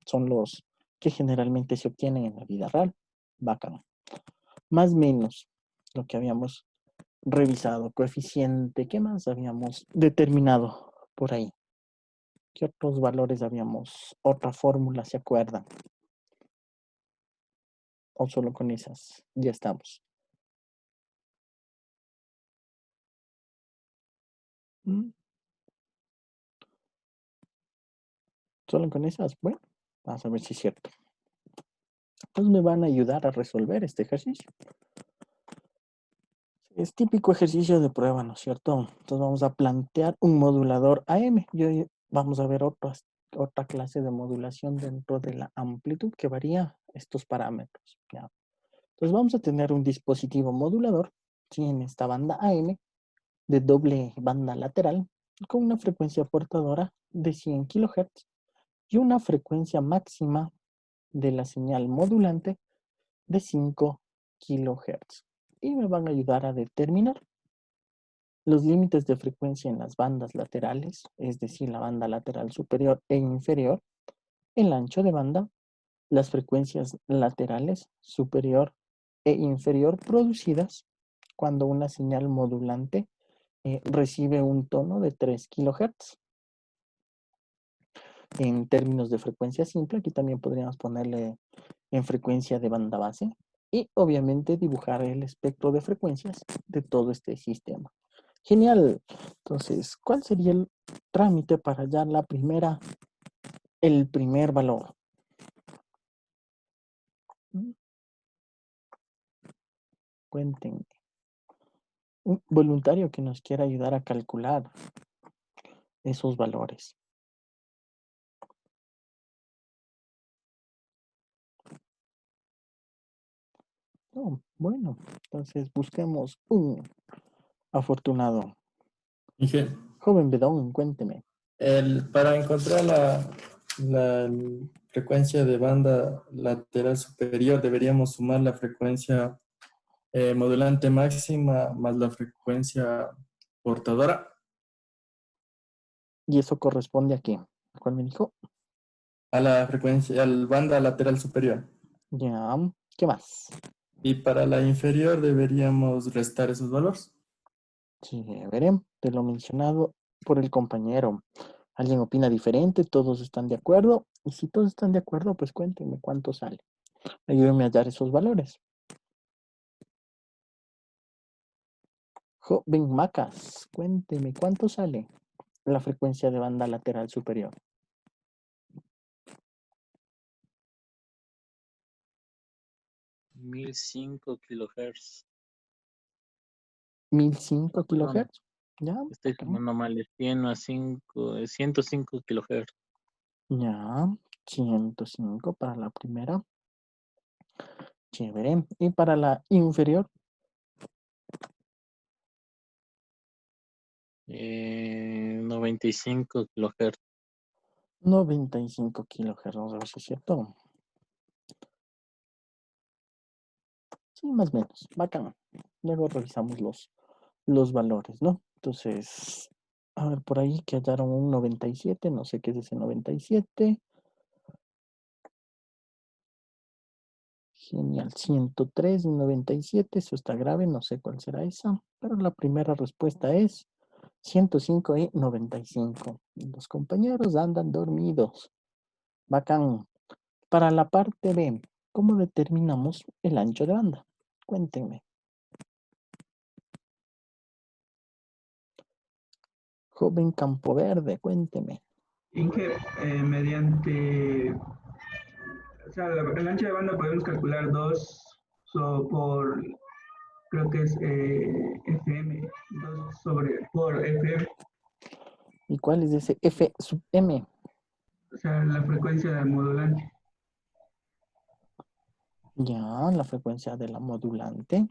son los que generalmente se obtienen en la vida real. Bacán. Más o menos lo que habíamos revisado. Coeficiente. ¿Qué más habíamos determinado por ahí? ¿Qué otros valores habíamos? Otra fórmula, ¿se acuerdan? O solo con esas. Ya estamos. Solo con esas. Bueno, vamos a ver si es cierto. Pues me van a ayudar a resolver este ejercicio. Es típico ejercicio de prueba, ¿no es cierto? Entonces vamos a plantear un modulador AM. Vamos a ver otra clase de modulación dentro de la amplitud que varía estos parámetros. ¿Ya? Entonces vamos a tener un dispositivo modulador, ¿sí? En esta banda AM de doble banda lateral con una frecuencia portadora de 100 kHz y una frecuencia máxima de la señal modulante de 5 kHz. Y me van a ayudar a determinar los límites de frecuencia en las bandas laterales, es decir, la banda lateral superior e inferior, el ancho de banda, las frecuencias laterales superior e inferior producidas cuando una señal modulante recibe un tono de 3 kHz. En términos de frecuencia simple, aquí también podríamos ponerle en frecuencia de banda base y obviamente dibujar el espectro de frecuencias de todo este sistema. Genial. Entonces, ¿cuál sería el trámite para hallar el primer valor? Cuéntenme. Un voluntario que nos quiera ayudar a calcular esos valores. No, bueno, entonces busquemos un afortunado. Dije, Joven Bedón, cuénteme. para encontrar la frecuencia de banda lateral superior, deberíamos sumar la frecuencia modulante máxima más la frecuencia portadora. ¿Y eso corresponde a qué? ¿Cuál me dijo? A la frecuencia, al banda lateral superior. Ya, ¿qué más? Y para la inferior deberíamos restar esos valores. Sí, veré, de lo mencionado por el compañero. ¿Alguien opina diferente? ¿Todos están de acuerdo? Y si todos están de acuerdo, pues cuéntenme cuánto sale. Ayúdenme a hallar esos valores. Joven Macas, cuénteme cuánto sale la frecuencia de banda lateral superior. 1005 kilohertz. 1005 Perdón, kilohertz. ¿Ya? estoy sumando mal, es 105 kilohertz. Ya, 105 para la primera. Chévere. ¿Y para la inferior? 95 kilohertz. 95 kilohertz. Vamos a ver si es cierto. Sí, más o menos. Bacán. Luego revisamos los valores, ¿no? Entonces, a ver, por ahí que hallaron un 97. No sé qué es ese 97. Genial. 103 y 97. Eso está grave. No sé cuál será esa. Pero la primera respuesta es 105 y 95. Los compañeros andan dormidos. Bacán. Para la parte B, ¿cómo determinamos el ancho de banda? Cuéntenme. Joven Campoverde, cuénteme. Inge, mediante, o sea, el ancho de banda podemos calcular 2 por, creo que es FM, 2 por FM, ¿Y cuál es ese F sub M? o sea, la frecuencia del modulante. Ya, la frecuencia de la modulante.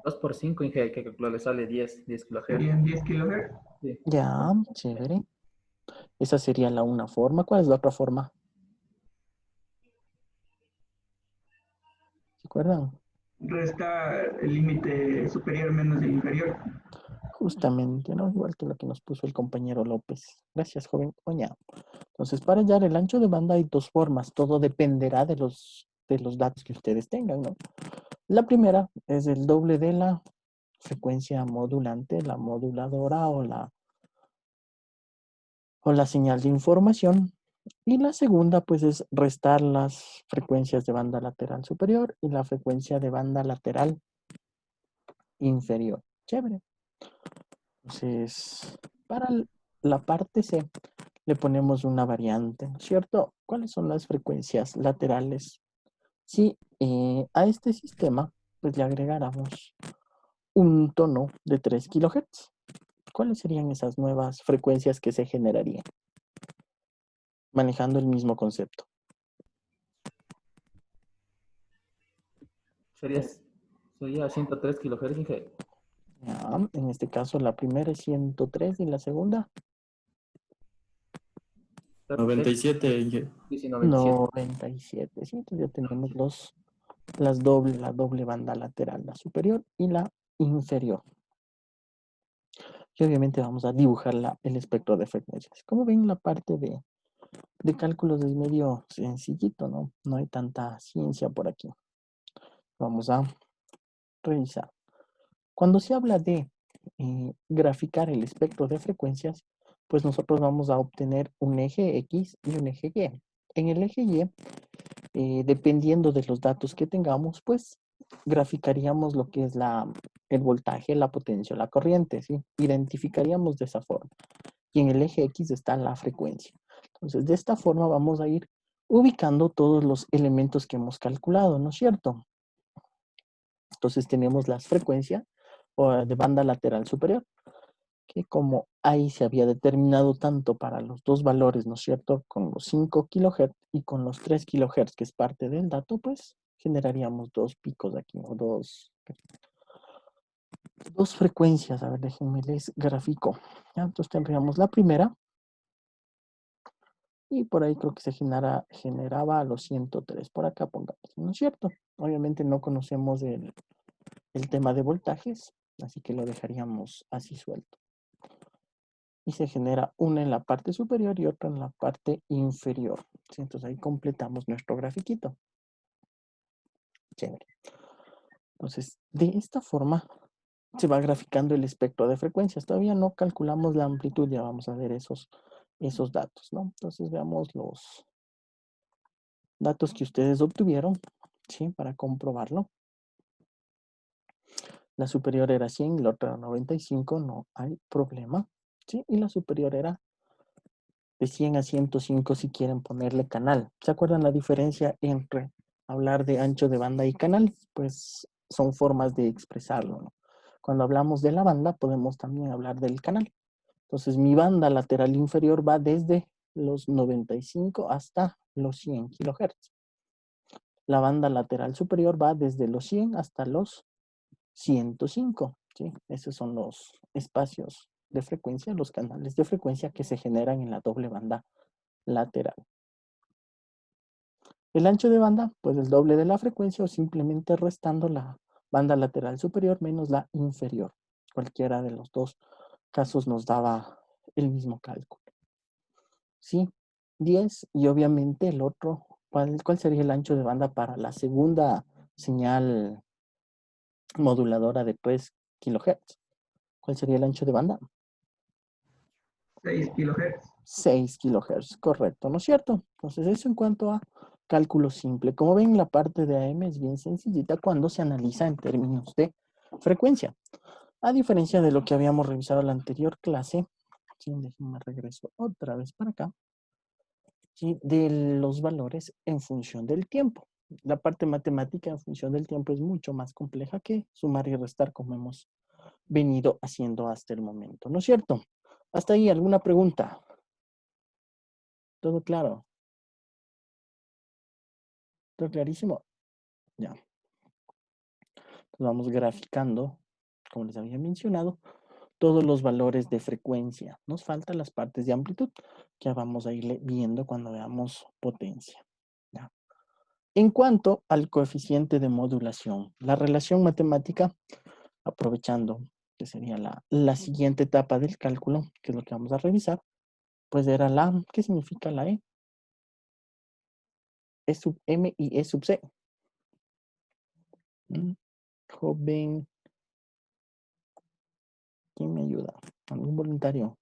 2 por 5, Inge, hay que calcular, le sale 10 kilohertz. Serían 10 kilohertz. Sí. Ya, chévere. Esa sería la una forma. ¿Cuál es la otra forma? ¿Se acuerdan? Resta el límite superior menos el inferior. Justamente, ¿no? Igual que lo que nos puso el compañero López. Gracias, joven Oña. Entonces, para hallar el ancho de banda hay dos formas. Todo dependerá de los datos que ustedes tengan, ¿no? La primera es el doble de la frecuencia modulante, la moduladora o la señal de información. Y la segunda, pues, es restar las frecuencias de banda lateral superior y la frecuencia de banda lateral inferior. Chévere. Entonces, para la parte C, le ponemos una variante, ¿no es cierto? ¿Cuáles son las frecuencias laterales? Si a este sistema, pues, le agregáramos un tono de 3 kHz, ¿cuáles serían esas nuevas frecuencias que se generarían? Manejando el mismo concepto. Sería 103 kilohertz, Inge. Ya, en este caso la primera es 103 y la segunda 97, Inge. Sí, sí, 97. 97. Sí, entonces ya tenemos la doble banda lateral, la superior y la inferior. Y obviamente vamos a dibujar el espectro de frecuencias. Como ven, la parte de cálculos es medio sencillito, ¿no? No hay tanta ciencia por aquí. Vamos a revisar. Cuando se habla de graficar el espectro de frecuencias, pues nosotros vamos a obtener un eje X y un eje Y. En el eje Y, dependiendo de los datos que tengamos, pues graficaríamos lo que es el voltaje, la potencia, la corriente, ¿sí? Identificaríamos de esa forma. Y en el eje X está la frecuencia. Entonces, de esta forma vamos a ir ubicando todos los elementos que hemos calculado, ¿no es cierto? Entonces tenemos las frecuencias de banda lateral superior, que como ahí se había determinado tanto para los dos valores, ¿no es cierto? Con los 5 kHz y con los 3 kHz, que es parte del dato, pues generaríamos dos picos aquí, o dos frecuencias. A ver, déjenme les grafico. ¿Ya? Entonces tendríamos la primera, y por ahí creo que se generaba a los 103. Por acá pongamos, ¿no es cierto? Obviamente no conocemos el tema de voltajes, así que lo dejaríamos así suelto. Y se genera una en la parte superior y otra en la parte inferior. ¿Sí? Entonces ahí completamos nuestro grafiquito. Chévere. Entonces, de esta forma se va graficando el espectro de frecuencias. Todavía no calculamos la amplitud, ya vamos a ver esos datos, ¿no? Entonces veamos los datos que ustedes obtuvieron, ¿sí? Para comprobarlo. La superior era 100 y la otra era 95, no hay problema, ¿sí? Y la superior era de 100 a 105 si quieren ponerle canal. ¿Se acuerdan la diferencia entre hablar de ancho de banda y canal? Pues son formas de expresarlo, ¿no? Cuando hablamos de la banda, podemos también hablar del canal. Entonces, mi banda lateral inferior va desde los 95 hasta los 100 kHz. La banda lateral superior va desde los 100 hasta los 105, ¿sí? Esos son los espacios de frecuencia, los canales de frecuencia que se generan en la doble banda lateral. El ancho de banda, pues el doble de la frecuencia o simplemente restando la banda lateral superior menos la inferior. Cualquiera de los dos casos nos daba el mismo cálculo. Sí, 10 y obviamente el otro, ¿cuál sería el ancho de banda para la segunda señal moduladora de 3 kHz? ¿Cuál sería el ancho de banda? 6 kHz. 6 kHz, correcto, ¿no es cierto? Entonces eso en cuanto a cálculo simple. Como ven, la parte de AM es bien sencillita cuando se analiza en términos de frecuencia. A diferencia de lo que habíamos revisado en la anterior clase, Sí, déjenme regreso otra vez para acá. Sí, de los valores en función del tiempo. La parte matemática en función del tiempo es mucho más compleja que sumar y restar como hemos venido haciendo hasta el momento, ¿no es cierto? Hasta ahí, ¿alguna pregunta? ¿Todo claro? ¿Todo clarísimo? Ya. Entonces vamos graficando, como les había mencionado, todos los valores de frecuencia. Nos faltan las partes de amplitud, que vamos a ir viendo cuando veamos potencia. ¿Ya? En cuanto al coeficiente de modulación, la relación matemática, aprovechando que sería la siguiente etapa del cálculo, que es lo que vamos a revisar, pues era la, ¿qué significa la E? E sub M y E sub C. Joven, ¿quién me ayuda? ¿Algún voluntario?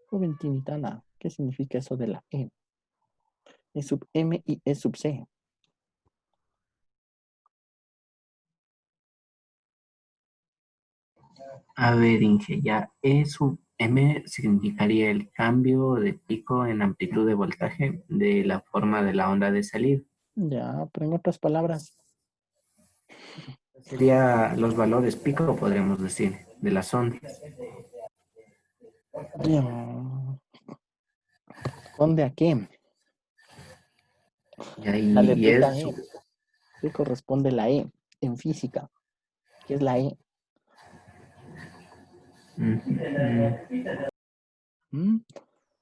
Joven Tinitana, ¿qué significa eso de la E? E sub M y E sub C. A ver, Inge, ya E sub M significaría el cambio de pico en amplitud de voltaje de la forma de la onda de salida. Ya, pero en otras palabras. Sería los valores pico, podríamos decir, de las ondas. ¿Dónde a qué? La Y letrita es E. ¿Qué corresponde la E en física? ¿Qué es la E?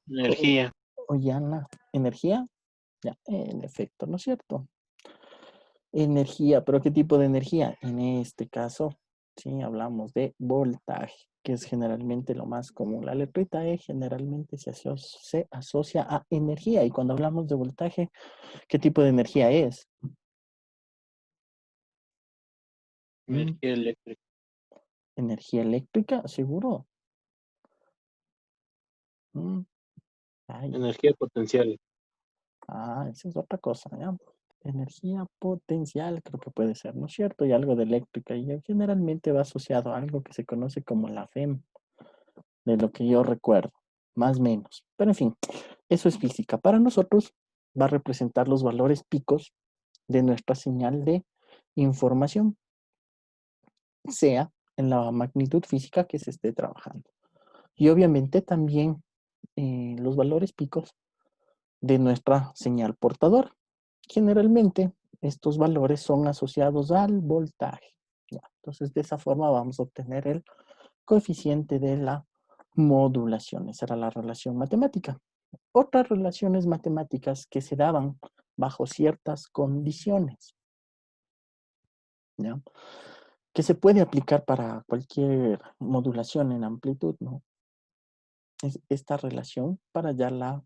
Energía. Ollana, ¿energía? Ya, en efecto, ¿no es cierto? Energía, ¿pero qué tipo de energía? En este caso, sí, hablamos de voltaje, que es generalmente lo más común. La letrita E generalmente se asocia a energía. Y cuando hablamos de voltaje, ¿qué tipo de energía es? Energía eléctrica. ¿Energía eléctrica? ¿Seguro? Ay. Energía potencial. Ah, esa es otra cosa, ¿ya? Energía potencial creo que puede ser, ¿no es cierto? Y algo de eléctrica. Y generalmente va asociado a algo que se conoce como la FEM, de lo que yo recuerdo, más o menos. Pero en fin, eso es física. Para nosotros va a representar los valores picos de nuestra señal de información, sea en la magnitud física que se esté trabajando. Y obviamente también los valores picos de nuestra señal portadora. Generalmente estos valores son asociados al voltaje. ¿Ya? Entonces de esa forma vamos a obtener el coeficiente de la modulación. Esa era la relación matemática. Otras relaciones matemáticas que se daban bajo ciertas condiciones, ¿ya? Que se puede aplicar para cualquier modulación en amplitud, ¿no? Es esta relación para hallar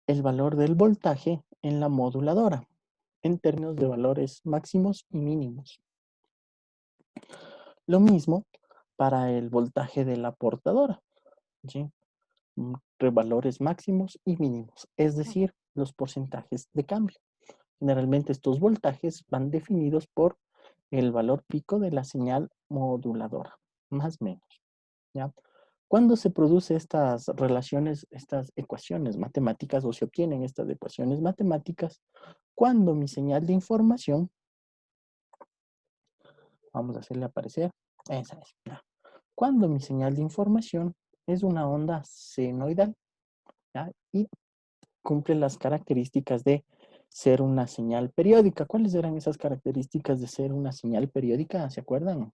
el valor del voltaje en la moduladora, en términos de valores máximos y mínimos. Lo mismo para el voltaje de la portadora, ¿sí? Valores máximos y mínimos, es decir, los porcentajes de cambio. Generalmente estos voltajes van definidos por el valor pico de la señal moduladora, más o menos, ¿ya? Cuando se producen estas relaciones, estas ecuaciones matemáticas, o se obtienen estas ecuaciones matemáticas, cuando mi señal de información, vamos a hacerle aparecer, esa es, ¿ya? Cuando mi señal de información es una onda senoidal, ¿ya? Y cumple las características de ser una señal periódica. ¿Cuáles eran esas características de ser una señal periódica? ¿Se acuerdan?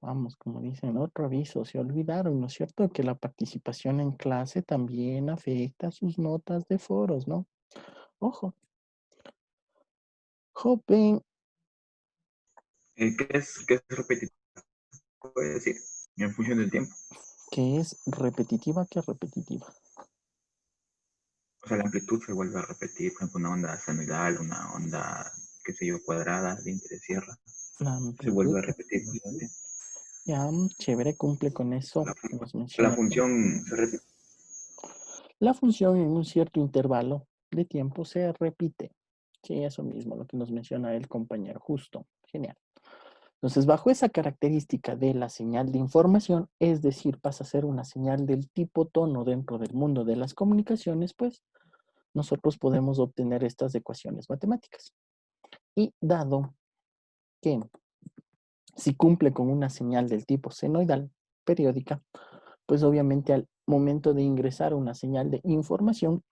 Vamos, como dicen, otro aviso, se olvidaron, ¿no es cierto? Que la participación en clase también afecta sus notas de foros, ¿no? Ojo. Joven. ¿Qué es repetitivo? Puede decir, en función del tiempo. ¿Qué es repetitiva? ¿Qué es repetitiva? O sea, la amplitud se vuelve a repetir, por ejemplo, una onda senoidal, una onda, qué sé yo, cuadrada, diente de sierra. Se vuelve a repetir. Ya, chévere, cumple con eso. La función se repite. la función en un cierto intervalo de tiempo se repite. Sí, eso mismo, lo que nos menciona el compañero, justo. Genial. Entonces, bajo esa característica de la señal de información, es decir, pasa a ser una señal del tipo tono dentro del mundo de las comunicaciones, pues nosotros podemos obtener estas ecuaciones matemáticas. Y dado que si cumple con una señal del tipo senoidal periódica, pues obviamente al momento de ingresar una señal de información,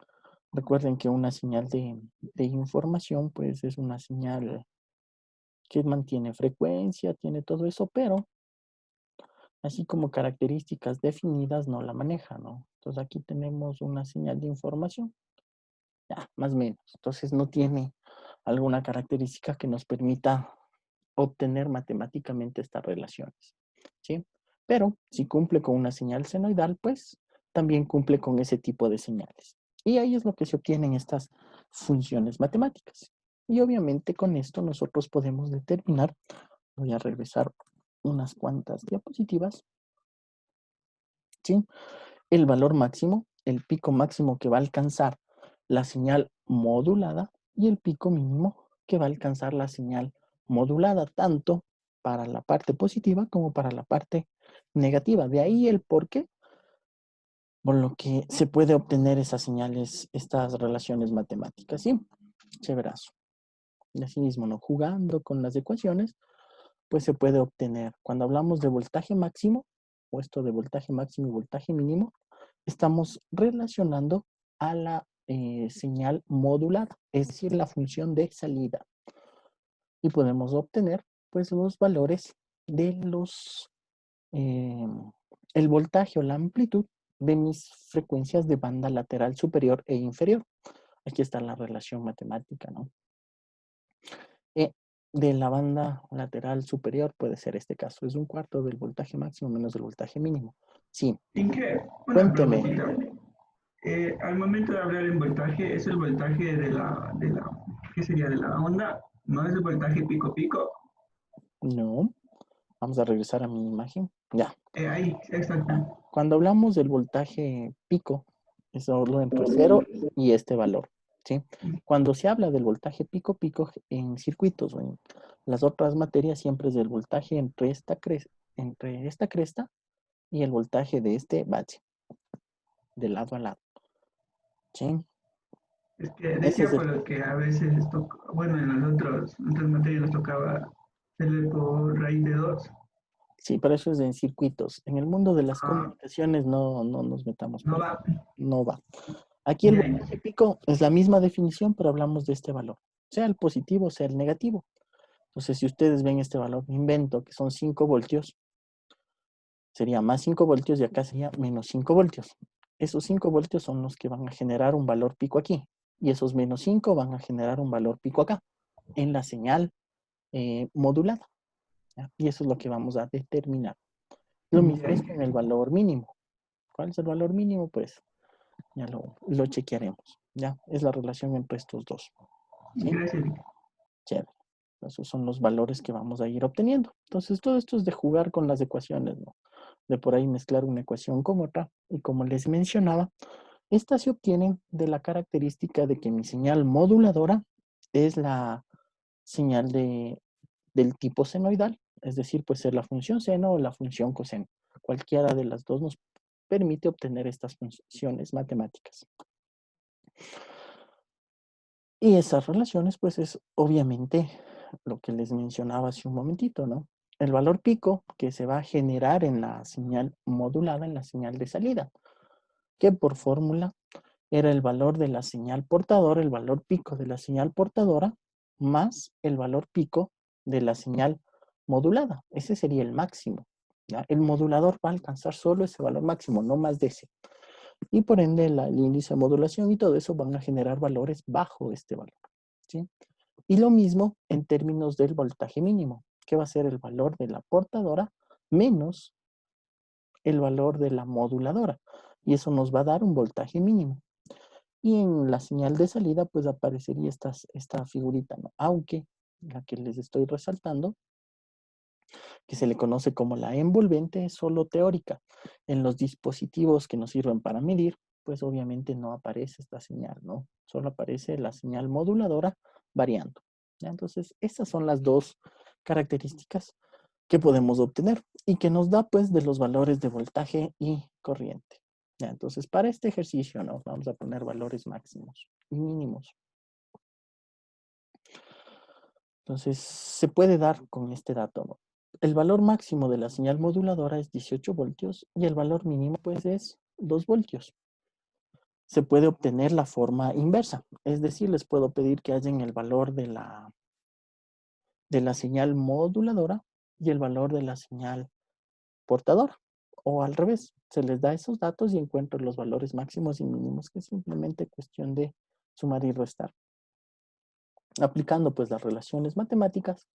recuerden que una señal de información pues es una señal que mantiene frecuencia, tiene todo eso, pero así como características definidas no la maneja, ¿no? Entonces aquí tenemos una señal de información, ya, más o menos. Entonces no tiene alguna característica que nos permita obtener matemáticamente estas relaciones, ¿sí? Pero si cumple con una señal senoidal, pues también cumple con ese tipo de señales. Y ahí es lo que se obtienen estas funciones matemáticas. Y obviamente con esto nosotros podemos determinar, voy a regresar unas cuantas diapositivas, ¿sí? El valor máximo, el pico máximo que va a alcanzar la señal modulada y el pico mínimo que va a alcanzar la señal modulada, tanto para la parte positiva como para la parte negativa. De ahí el por qué, por lo que se puede obtener esas señales, estas relaciones matemáticas, ¿sí? Chéverazo. Y así mismo, ¿no? Jugando con las ecuaciones, pues se puede obtener. Cuando hablamos de voltaje máximo, o esto de voltaje máximo y voltaje mínimo, estamos relacionando a la señal modulada, es decir, la función de salida. Y podemos obtener, pues, los valores de los, el voltaje o la amplitud de mis frecuencias de banda lateral superior e inferior. Aquí está la relación matemática, ¿no? De la banda lateral superior puede ser este caso. Es un cuarto del voltaje máximo menos el voltaje mínimo. Sí. Inge, una Cuénteme. preguntita. Al momento de hablar en voltaje, ¿es el voltaje ¿qué sería? De la onda? ¿No es el voltaje pico pico? No. Vamos a regresar a mi imagen. Ya. Ahí, exacto. Cuando hablamos del voltaje pico, es solo entre 0 y este valor, ¿sí? Cuando se habla del voltaje pico pico en circuitos o en las otras materias, siempre es el voltaje entre esta cresta y el voltaje de este base, de lado a lado. ¿Sí? Es que decía por lo que a veces, bueno, en las otras materias nos tocaba hacerle por raíz de 2. Sí, pero eso es en circuitos. En el mundo de las comunicaciones no nos metamos por ahí. No va. Aquí el voltaje pico es la misma definición, pero hablamos de este valor. Sea el positivo, sea el negativo. Entonces, si ustedes ven este valor, invento que son 5 voltios, sería más 5 voltios y acá sería menos 5 voltios. Esos 5 voltios son los que van a generar un valor pico aquí. Y esos menos 5 van a generar un valor pico acá, en la señal modulada. ¿Ya? Y eso es lo que vamos a determinar. Lo mismo es con el valor mínimo. ¿Cuál es el valor mínimo? Pues ya lo chequearemos. ¿Ya? Es la relación entre estos dos. ¿Sí? Gracias. Chévere. Esos son los valores que vamos a ir obteniendo. Entonces, todo esto es de jugar con las ecuaciones, ¿no? De por ahí mezclar una ecuación con otra. Y como les mencionaba, estas se obtienen de la característica de que mi señal moduladora es la señal del tipo senoidal, es decir, puede ser la función seno o la función coseno. Cualquiera de las dos nos permite obtener estas funciones matemáticas. Y esas relaciones, pues es obviamente lo que les mencionaba hace un momentito, ¿no? El valor pico que se va a generar en la señal modulada, en la señal de salida, que por fórmula era el valor de la señal portadora, el valor pico de la señal portadora, más el valor pico de la señal modulada. Ese sería el máximo, ¿ya? El modulador va a alcanzar solo ese valor máximo, no más de ese. Y por ende, el índice de modulación y todo eso van a generar valores bajo este valor, ¿sí? Y lo mismo en términos del voltaje mínimo, que va a ser el valor de la portadora menos el valor de la moduladora. Y eso nos va a dar un voltaje mínimo. Y en la señal de salida, pues aparecería esta figurita, ¿no? Aunque la que les estoy resaltando, que se le conoce como la envolvente, es solo teórica. En los dispositivos que nos sirven para medir, pues obviamente no aparece esta señal, ¿no? Solo aparece la señal moduladora variando. ¿Ya? Entonces, estas son las dos características que podemos obtener y que nos da pues de los valores de voltaje y corriente. ¿Ya? Entonces, para este ejercicio, ¿no? Vamos a poner valores máximos y mínimos. Entonces, se puede dar con este dato, ¿no? El valor máximo de la señal moduladora es 18 voltios y el valor mínimo pues es 2 voltios. Se puede obtener la forma inversa, es decir, les puedo pedir que hallen el valor de la señal moduladora y el valor de la señal portadora. O al revés, se les da esos datos y encuentro los valores máximos y mínimos, que es simplemente cuestión de sumar y restar. Aplicando pues las relaciones matemáticas,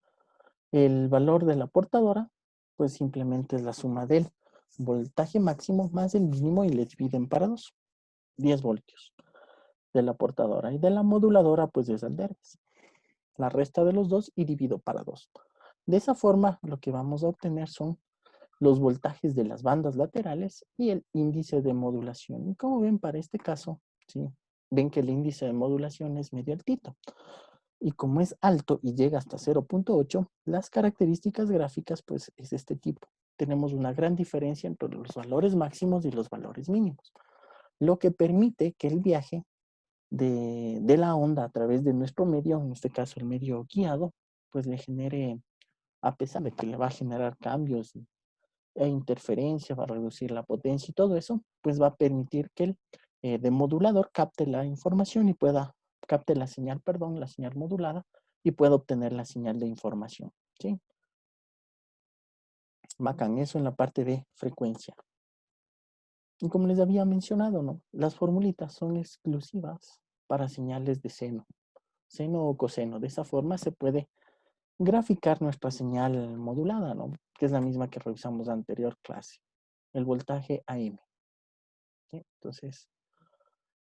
el valor de la portadora pues simplemente es la suma del voltaje máximo más el mínimo y le dividen para 2, 10 voltios de la portadora, y de la moduladora pues es al revés, la resta de los dos y divido para 2. De esa forma lo que vamos a obtener son los voltajes de las bandas laterales y el índice de modulación. Y como ven para este caso, ¿sí? Ven que el índice de modulación es medio altito. Y como es alto y llega hasta 0.8, las características gráficas pues es este tipo. Tenemos una gran diferencia entre los valores máximos y los valores mínimos, lo que permite que el viaje de la onda a través de nuestro medio, en este caso el medio guiado, pues le genere, a pesar de que le va a generar cambios e interferencia, va a reducir la potencia y todo eso, pues va a permitir que el demodulador capte la información y capte la señal, la señal modulada, y pueda obtener la señal de información, ¿sí? Bacán, eso en la parte de frecuencia. Y como les había mencionado, ¿no? Las formulitas son exclusivas para señales de seno o coseno. De esa forma se puede graficar nuestra señal modulada, ¿no? Que es la misma que revisamos en la anterior clase. El voltaje AM. ¿Sí? Entonces,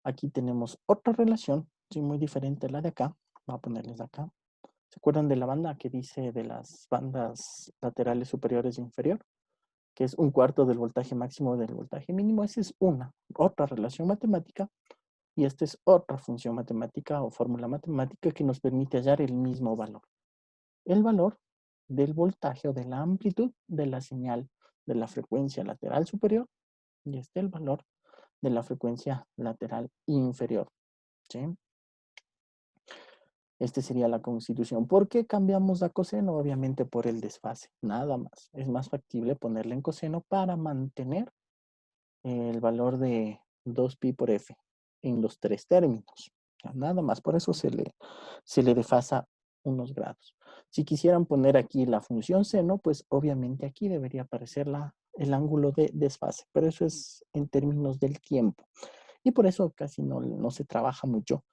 aquí tenemos otra relación, sí, muy diferente a la de acá. Voy a ponerles acá. ¿Se acuerdan de la banda que dice de las bandas laterales superiores e inferior? Que es 1/4 del voltaje máximo del voltaje mínimo. Esa es otra relación matemática. Y esta es otra función matemática o fórmula matemática que nos permite hallar el mismo valor. El valor del voltaje o de la amplitud de la señal de la frecuencia lateral superior y el valor de la frecuencia lateral inferior. ¿Sí? Esta sería la constitución. ¿Por qué cambiamos a coseno? Obviamente por el desfase, nada más. Es más factible ponerle en coseno para mantener el valor de 2pi por f en los 3 términos. Nada más, por eso se le desfasa unos grados. Si quisieran poner aquí la función seno, pues obviamente aquí debería aparecer el ángulo de desfase, pero eso es en términos del tiempo. Y por eso casi no se trabaja mucho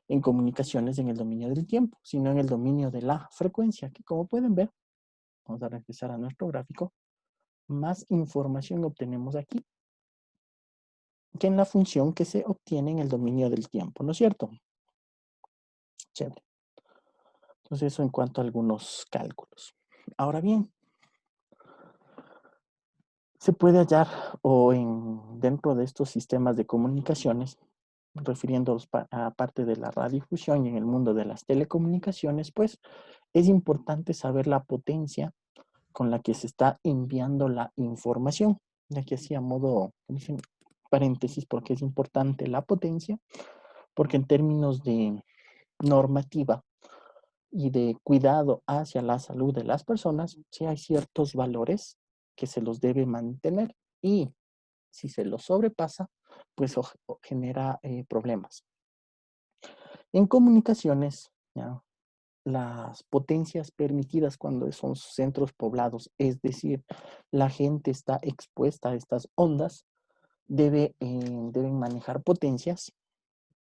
en comunicaciones en el dominio del tiempo, sino en el dominio de la frecuencia, que como pueden ver, vamos a regresar a nuestro gráfico, más información obtenemos aquí que en la función que se obtiene en el dominio del tiempo, ¿no es cierto? Chévere. Entonces eso en cuanto a algunos cálculos. Ahora bien, se puede hallar dentro de estos sistemas de comunicaciones, refiriéndonos a parte de la radiodifusión y en el mundo de las telecomunicaciones, pues es importante saber la potencia con la que se está enviando la información. Y aquí hacía modo, paréntesis, porque es importante la potencia, porque en términos de normativa y de cuidado hacia la salud de las personas, sí hay ciertos valores que se los debe mantener y si se los sobrepasa, pues genera problemas. En comunicaciones, ¿ya? Las potencias permitidas cuando son centros poblados, es decir, la gente está expuesta a estas ondas, deben manejar potencias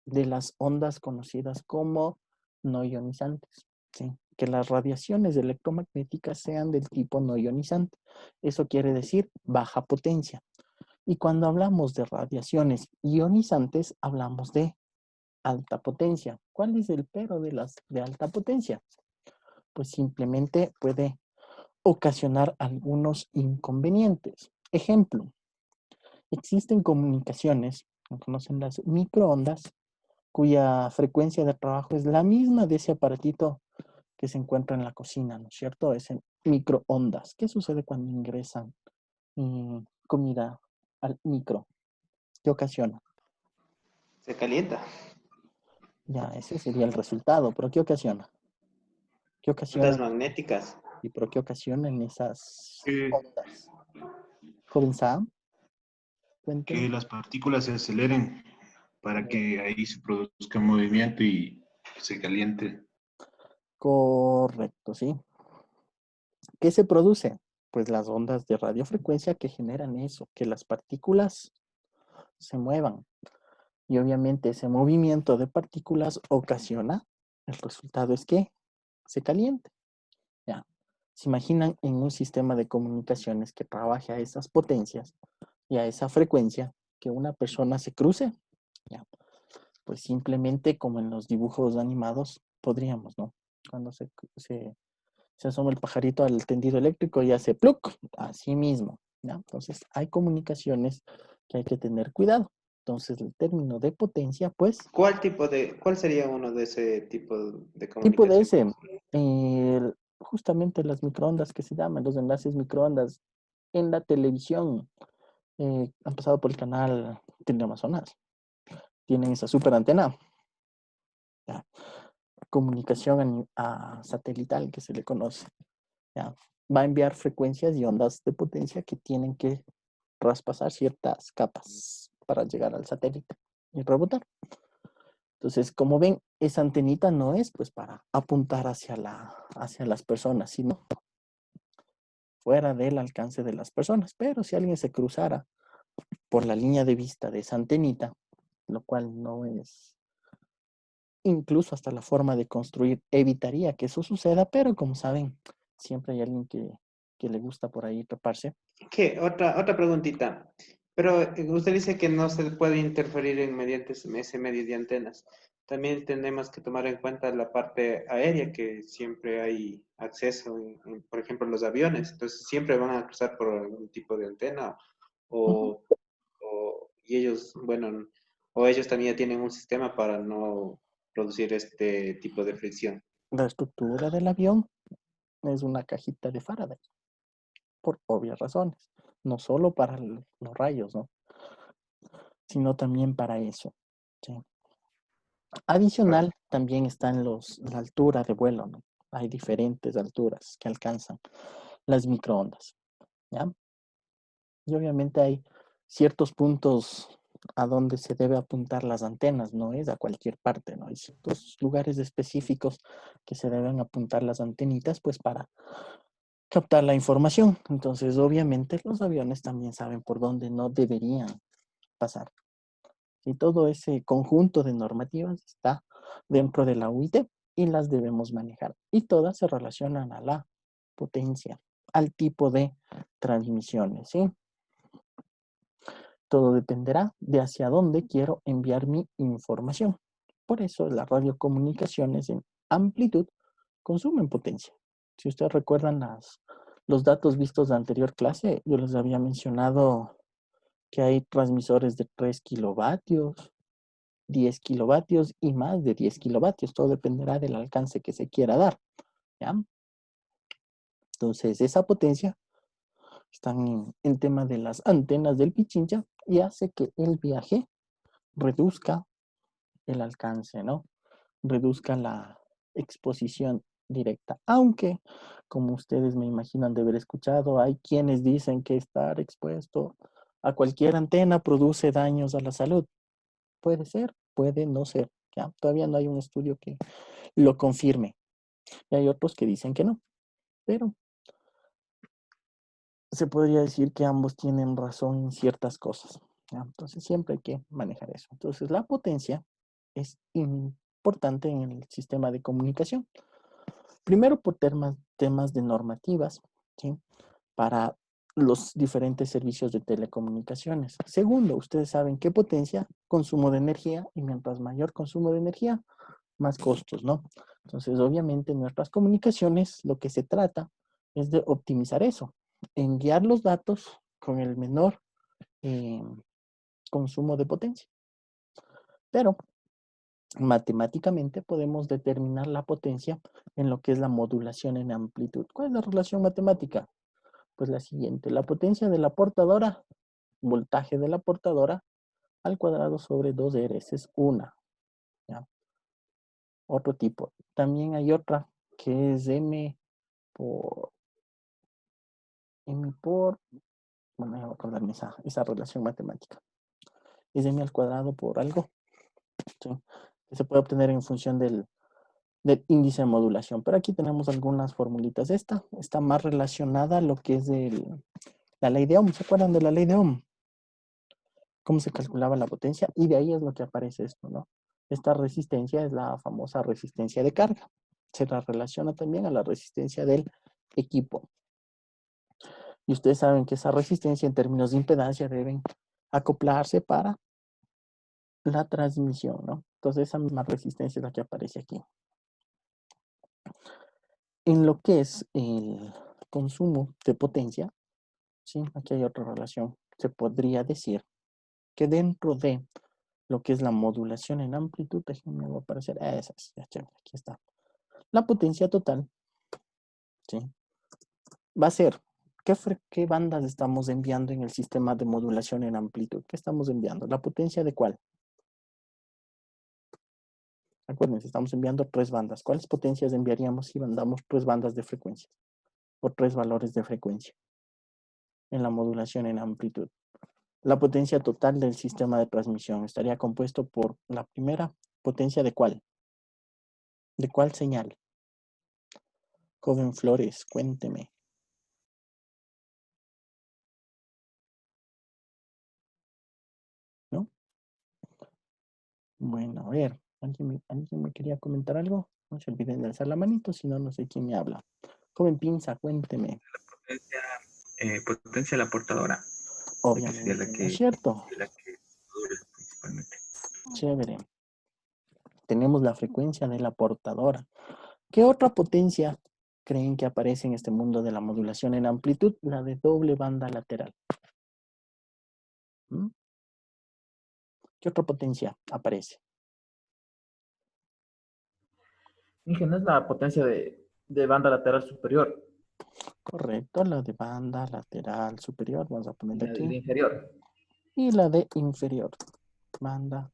de las ondas conocidas como no ionizantes, ¿sí? Que las radiaciones electromagnéticas sean del tipo no ionizante. Eso quiere decir baja potencia. Y cuando hablamos de radiaciones ionizantes, hablamos de alta potencia. ¿Cuál es el pero de alta potencia? Pues simplemente puede ocasionar algunos inconvenientes. Ejemplo, existen comunicaciones ¿No conocen las microondas? Cuya frecuencia de trabajo es la misma de ese aparatito que se encuentra en la cocina, ¿no es cierto? Es en microondas. ¿Qué sucede cuando ingresan comida al micro? ¿Qué ocasiona? Se calienta. Ya, ese sería el resultado, pero ¿qué ocasiona? ¿Qué ocasiona? Ondas magnéticas. ¿Y por qué ocasionan esas Que, ondas? Joven Sam, que cuénteme. las partículas se aceleren para que ahí se produzca movimiento y se caliente. Correcto, sí. ¿Qué se produce? Pues las ondas de radiofrecuencia que generan eso, que las partículas se muevan. Y obviamente ese movimiento de partículas ocasiona, el resultado es que se caliente. Ya. ¿Se imaginan en un sistema de comunicaciones que trabaje a esas potencias y a esa frecuencia que una persona se cruce? Ya. Pues simplemente como en los dibujos animados podríamos, ¿no? Cuando se asoma el pajarito al tendido eléctrico y hace pluk, así mismo, ¿ya? Entonces hay comunicaciones que hay que tener cuidado. Entonces el término de potencia, pues, ¿Cuál sería uno de ese tipo de tipo de comunicación? ese, justamente las microondas que se llaman, los enlaces microondas en la televisión, han pasado por el canal Teleamazonas. Tienen esa super antena, ¿ya? Comunicación a satelital que se le conoce, ¿ya? Va a enviar frecuencias y ondas de potencia que tienen que traspasar ciertas capas para llegar al satélite y rebotar. Entonces, como ven, esa antenita no es pues para apuntar hacia las personas, sino fuera del alcance de las personas. Pero si alguien se cruzara por la línea de vista de esa antenita, lo cual no es, incluso hasta la forma de construir evitaría que eso suceda, pero como saben, siempre hay alguien que le gusta por ahí treparse. ¿Qué? Otra preguntita. Pero usted dice que no se puede interferir mediante ese medio de antenas. También tenemos que tomar en cuenta la parte aérea, que siempre hay acceso, por ejemplo, los aviones. Entonces, siempre van a cruzar por algún tipo de antena o, y ellos, bueno, o ellos también tienen un sistema para no producir este tipo de fricción. La estructura del avión es una cajita de Faraday, por obvias razones. No solo para los rayos, ¿no? Sino también para eso. ¿Sí? Adicional, también está en la altura de vuelo, ¿no? Hay diferentes alturas que alcanzan las microondas, ¿ya? Y obviamente hay ciertos puntos a donde se debe apuntar las antenas, no es a cualquier parte, ¿no? Hay ciertos lugares específicos que se deben apuntar las antenitas, pues para captar la información. Entonces, obviamente, los aviones también saben por dónde no deberían pasar. Y todo ese conjunto de normativas está dentro de la UIT y las debemos manejar. Y todas se relacionan a la potencia, al tipo de transmisiones, ¿sí? Todo dependerá de hacia dónde quiero enviar mi información. Por eso las radiocomunicaciones en amplitud consumen potencia. Si ustedes recuerdan los datos vistos de la anterior clase, yo les había mencionado que hay transmisores de 3 kilovatios, 10 kilovatios y más de 10 kilovatios. Todo dependerá del alcance que se quiera dar, ¿ya? Entonces, esa potencia está en tema de las antenas del Pichincha y hace que el viaje reduzca el alcance, ¿no? Reduzca la exposición directa. Aunque, como ustedes me imaginan de haber escuchado, hay quienes dicen que estar expuesto a cualquier antena produce daños a la salud. Puede ser, puede no ser. ¿Ya? Todavía no hay un estudio que lo confirme. Y hay otros que dicen que no. Pero se podría decir que ambos tienen razón en ciertas cosas. ¿Ya? Entonces siempre hay que manejar eso. Entonces la potencia es importante en el sistema de comunicación. Primero por temas de normativas, ¿sí? Para los diferentes servicios de telecomunicaciones. Segundo, ustedes saben qué potencia, consumo de energía, y mientras mayor consumo de energía, más costos, ¿no? Entonces, obviamente, en nuestras comunicaciones lo que se trata es de optimizar eso, enviar los datos con el menor consumo de potencia. Pero matemáticamente podemos determinar la potencia en lo que es la modulación en amplitud. ¿Cuál es la relación matemática? Pues la siguiente, la potencia de la portadora, voltaje de la portadora, al cuadrado sobre 2R, esa es una. ¿Ya? Otro tipo. También hay otra que es M por, bueno, voy a acordarme esa relación matemática. Es M al cuadrado por algo, ¿sí? Que se puede obtener en función del índice de modulación. Pero aquí tenemos algunas formulitas. Esta está más relacionada a lo que es la ley de Ohm. ¿Se acuerdan de la ley de Ohm? Cómo se calculaba la potencia, y de ahí es lo que aparece esto, ¿no? Esta resistencia es la famosa resistencia de carga. Se la relaciona también a la resistencia del equipo. Y ustedes saben que esa resistencia en términos de impedancia deben acoplarse para la transmisión, ¿no? Entonces esa misma resistencia es la que aparece aquí. En lo que es el consumo de potencia, ¿sí? Aquí hay otra relación. Se podría decir que dentro de lo que es la modulación en amplitud, déjenme va a aparecer, esa es, ya chévere, aquí está. La potencia total, ¿sí? Va a ser, ¿qué bandas estamos enviando en el sistema de modulación en amplitud? ¿Qué estamos enviando? ¿La potencia de cuál? Acuérdense, estamos enviando 3 bandas. ¿Cuáles potencias enviaríamos si mandamos 3 bandas de frecuencia? O 3 valores de frecuencia en la modulación en amplitud. La potencia total del sistema de transmisión estaría compuesto por la primera potencia de cuál. ¿De cuál señal? Joven Flores, cuénteme. ¿No? Bueno, a ver, ¿alguien me quería comentar algo? No se olviden de alzar la manito, si no, no sé quién me habla. Joven Pinza, cuénteme. Potencia de la portadora. Obviamente, ¿no es cierto? La que modula principalmente. Chévere. Tenemos la frecuencia de la portadora. ¿Qué otra potencia creen que aparece en este mundo de la modulación en amplitud? La de doble banda lateral. ¿Mm? ¿Qué otra potencia aparece? Inge, ¿no es la potencia de banda lateral superior? Correcto, la de banda lateral superior. Vamos a ponerle La aquí. de inferior. Y la de inferior. Banda,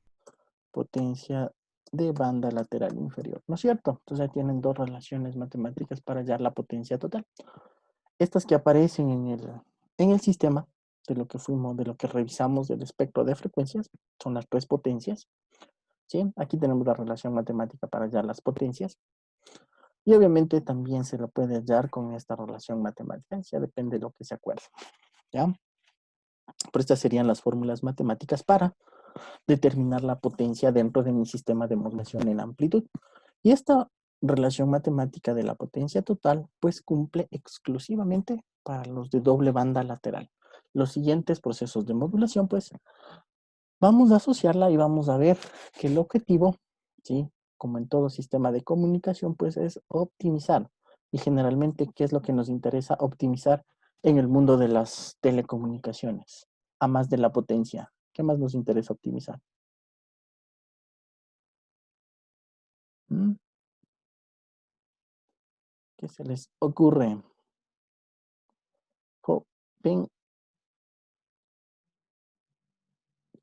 potencia de banda lateral inferior. ¿No es cierto? Entonces ya tienen 2 relaciones matemáticas para hallar la potencia total. Estas que aparecen en el sistema de lo que revisamos del espectro de frecuencias, son las 3 potencias. ¿Sí? Aquí tenemos la relación matemática para hallar las potencias. Y obviamente también se lo puede hallar con esta relación matemática. Ya depende de lo que se acuerde. ¿Ya? Pero estas serían las fórmulas matemáticas para determinar la potencia dentro de mi sistema de modulación en amplitud. Y esta relación matemática de la potencia total, pues cumple exclusivamente para los de doble banda lateral. Los siguientes procesos de modulación, pues, vamos a asociarla y vamos a ver que el objetivo, ¿sí? Como en todo sistema de comunicación, pues es optimizar. Y generalmente, ¿qué es lo que nos interesa optimizar en el mundo de las telecomunicaciones? A más de la potencia. ¿Qué más nos interesa optimizar? ¿Mm? ¿Qué se les ocurre? Joven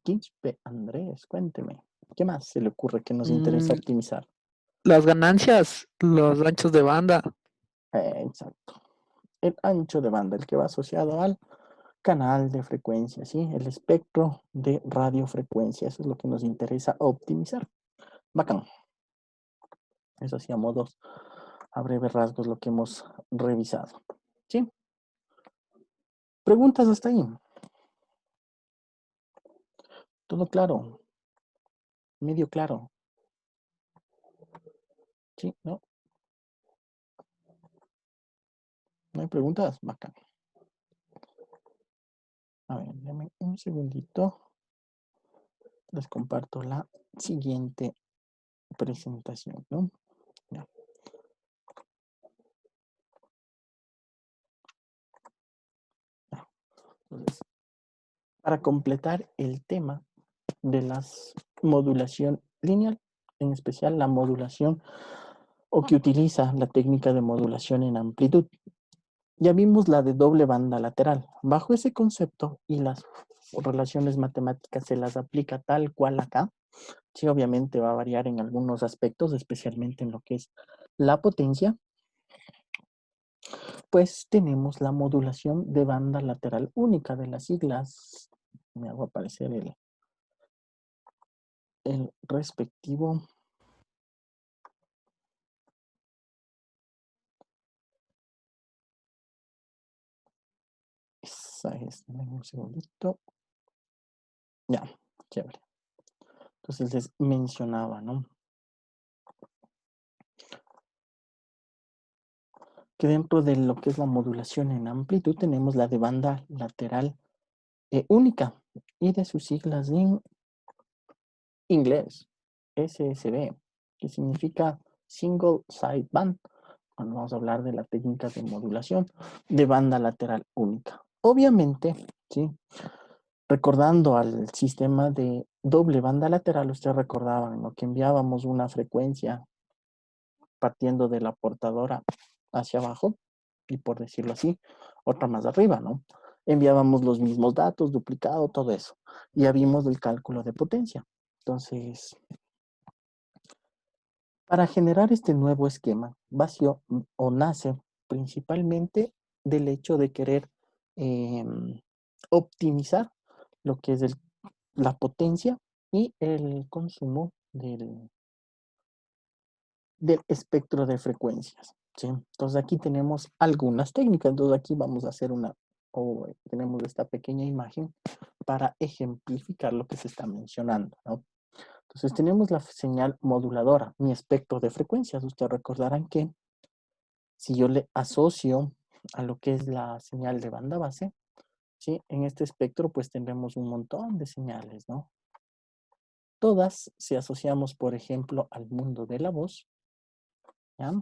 Quispe Andrés, cuénteme. ¿Qué más se le ocurre que nos interesa optimizar? Las ganancias, los anchos de banda. Exacto. El ancho de banda, el que va asociado al canal de frecuencia, ¿sí? El espectro de radiofrecuencia. Eso es lo que nos interesa optimizar. Bacán. Eso sí, a modos, a breves rasgos, lo que hemos revisado. ¿Sí? ¿Preguntas hasta ahí? ¿Todo claro? ¿Medio claro? ¿Sí? ¿No? ¿No hay preguntas? Bacán. A ver, denme un segundito. Les comparto la siguiente presentación, ¿no? Ya. Entonces, para completar el tema de las modulación lineal, en especial la modulación o que utiliza la técnica de modulación en amplitud. Ya vimos la de doble banda lateral. Bajo ese concepto y las relaciones matemáticas se las aplica tal cual acá. Sí, obviamente va a variar en algunos aspectos, especialmente en lo que es la potencia. Pues tenemos la modulación de banda lateral única de las siglas. Me hago aparecer el respectivo. Esa es, dame un segundito. Ya, chévere. Entonces les mencionaba, ¿no? Que dentro de lo que es la modulación en amplitud tenemos la de banda lateral única y de sus siglas en inglés, SSB, que significa Single Side Band, cuando vamos a hablar de la técnica de modulación de banda lateral única. Obviamente, ¿sí? Recordando al sistema de doble banda lateral, ustedes recordaban, ¿no?, que enviábamos una frecuencia partiendo de la portadora hacia abajo, y por decirlo así, otra más arriba, ¿no? Enviábamos los mismos datos, duplicado, todo eso. Ya vimos el cálculo de potencia. Entonces, para generar este nuevo esquema, vacío o nace principalmente del hecho de querer optimizar lo que es la potencia y el consumo del espectro de frecuencias, ¿sí? Entonces aquí tenemos algunas técnicas. Entonces aquí vamos a hacer tenemos esta pequeña imagen para ejemplificar lo que se está mencionando, ¿no? Entonces tenemos la señal moduladora, mi espectro de frecuencias. Ustedes recordarán que si yo le asocio a lo que es la señal de banda base, ¿sí?, en este espectro pues tendremos un montón de señales, ¿no? Todas, si asociamos, por ejemplo, al mundo de la voz, ¿ya?,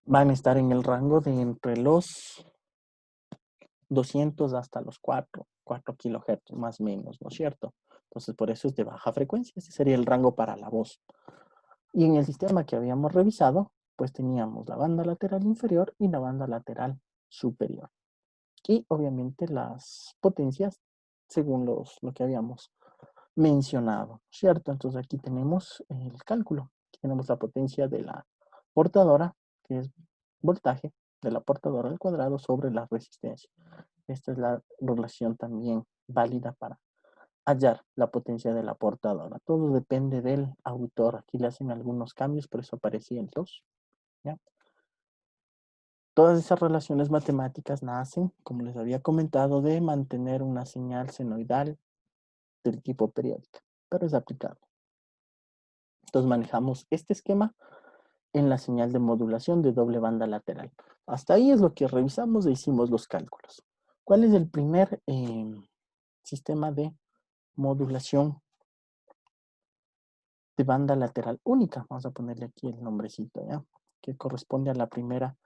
van a estar en el rango de entre los 200 hasta los 4 kilohertz, más o menos, ¿no es cierto? Entonces, por eso es de baja frecuencia. Ese sería el rango para la voz. Y en el sistema que habíamos revisado, pues teníamos la banda lateral inferior y la banda lateral superior. Y obviamente las potencias según lo que habíamos mencionado, ¿cierto? Entonces aquí tenemos el cálculo. Aquí tenemos la potencia de la portadora, que es voltaje de la portadora al cuadrado sobre la resistencia. Esta es la relación también válida para hallar la potencia de la portadora. Todo depende del autor. Aquí le hacen algunos cambios, por eso aparecía el 2. ¿Ya? Todas esas relaciones matemáticas nacen, como les había comentado, de mantener una señal senoidal del tipo periódica, pero es aplicable. Entonces manejamos este esquema en la señal de modulación de doble banda lateral. Hasta ahí es lo que revisamos e hicimos los cálculos. ¿Cuál es el primer sistema de modulación de banda lateral única? Vamos a ponerle aquí el nombrecito, ¿ya?, que corresponde a la primera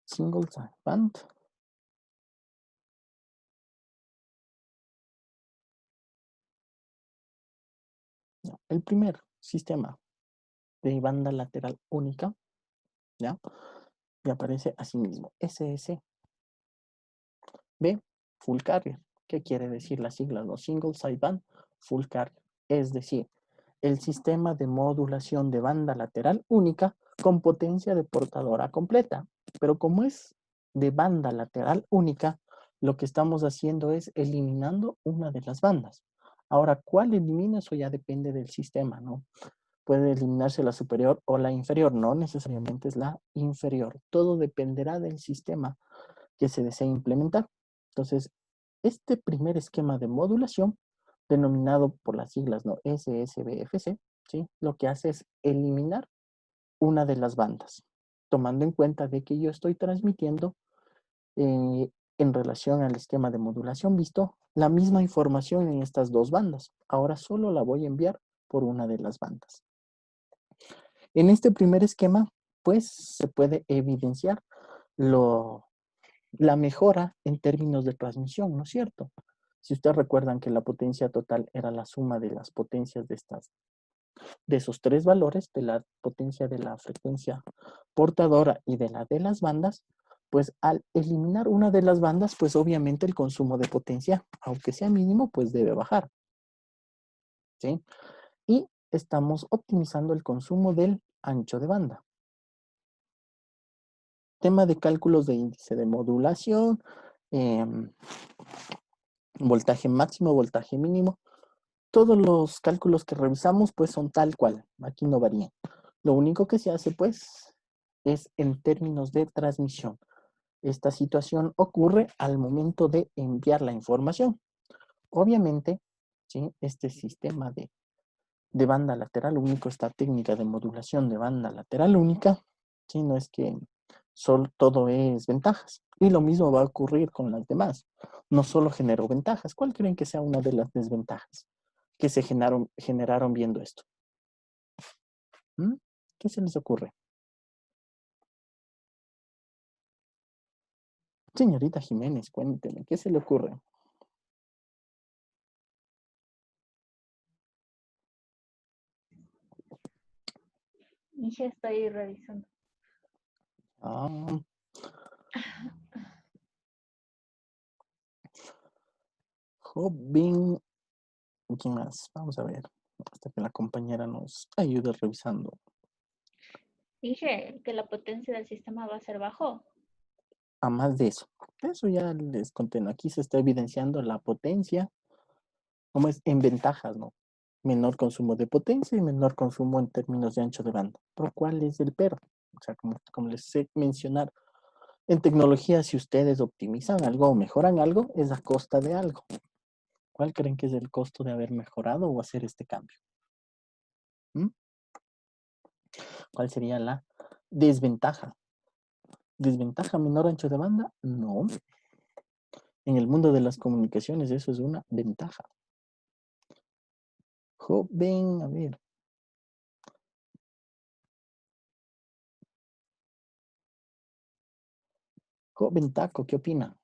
single side band. No, el primer sistema de banda lateral única, ¿ya?, y aparece así mismo, SSB, full carrier. ¿Qué quiere decir las siglas? No, single side band, full carrier. Es decir, el sistema de modulación de banda lateral única con potencia de portadora completa. Pero como es de banda lateral única, lo que estamos haciendo es eliminando una de las bandas. Ahora, ¿cuál elimina? Eso ya depende del sistema, ¿no? Puede eliminarse la superior o la inferior, no necesariamente es la inferior. Todo dependerá del sistema que se desee implementar. Entonces, este primer esquema de modulación, denominado por las siglas, ¿no?, SSBFC, ¿sí?, lo que hace es eliminar una de las bandas, tomando en cuenta de que yo estoy transmitiendo en relación al esquema de modulación visto la misma información en estas dos bandas. Ahora solo la voy a enviar por una de las bandas. En este primer esquema, pues se puede evidenciar la mejora en términos de transmisión, ¿no es cierto? Si ustedes recuerdan que la potencia total era la suma de las potencias de esos tres valores, de la potencia de la frecuencia portadora y de la de las bandas, pues al eliminar una de las bandas, pues obviamente el consumo de potencia, aunque sea mínimo, pues debe bajar. ¿Sí? Y estamos optimizando el consumo del ancho de banda. Tema de cálculos de índice de modulación, voltaje máximo, voltaje mínimo. Todos los cálculos que revisamos pues son tal cual, aquí no varían. Lo único que se hace pues es en términos de transmisión. Esta situación ocurre al momento de enviar la información. Obviamente, ¿sí? Este sistema de banda lateral único, esta técnica de modulación de banda lateral única, ¿sí? No es que todo es ventajas. Y lo mismo va a ocurrir con las demás. No solo generó ventajas. ¿Cuál creen que sea una de las desventajas que se generaron viendo esto? ¿Qué se les ocurre? Señorita Jiménez, cuénteme, ¿qué se le ocurre? Y ya estoy revisando. Joven. ¿Quién más? Vamos a ver. Hasta que la compañera nos ayude revisando. Dije que la potencia del sistema va a ser bajo. A más de eso. Eso ya les conté, ¿no? Aquí se está evidenciando la potencia, como es en ventajas, ¿no? Menor consumo de potencia y menor consumo en términos de ancho de banda. ¿Pero cuál es el pero? O sea, como les sé mencionar, en tecnología, si ustedes optimizan algo o mejoran algo, es a costa de algo. ¿Cuál creen que es el costo de haber mejorado o hacer este cambio? ¿Cuál sería la desventaja? ¿Desventaja menor ancho de banda? No. En el mundo de las comunicaciones eso es una ventaja. Joven, a ver. Joven Taco, ¿qué opina?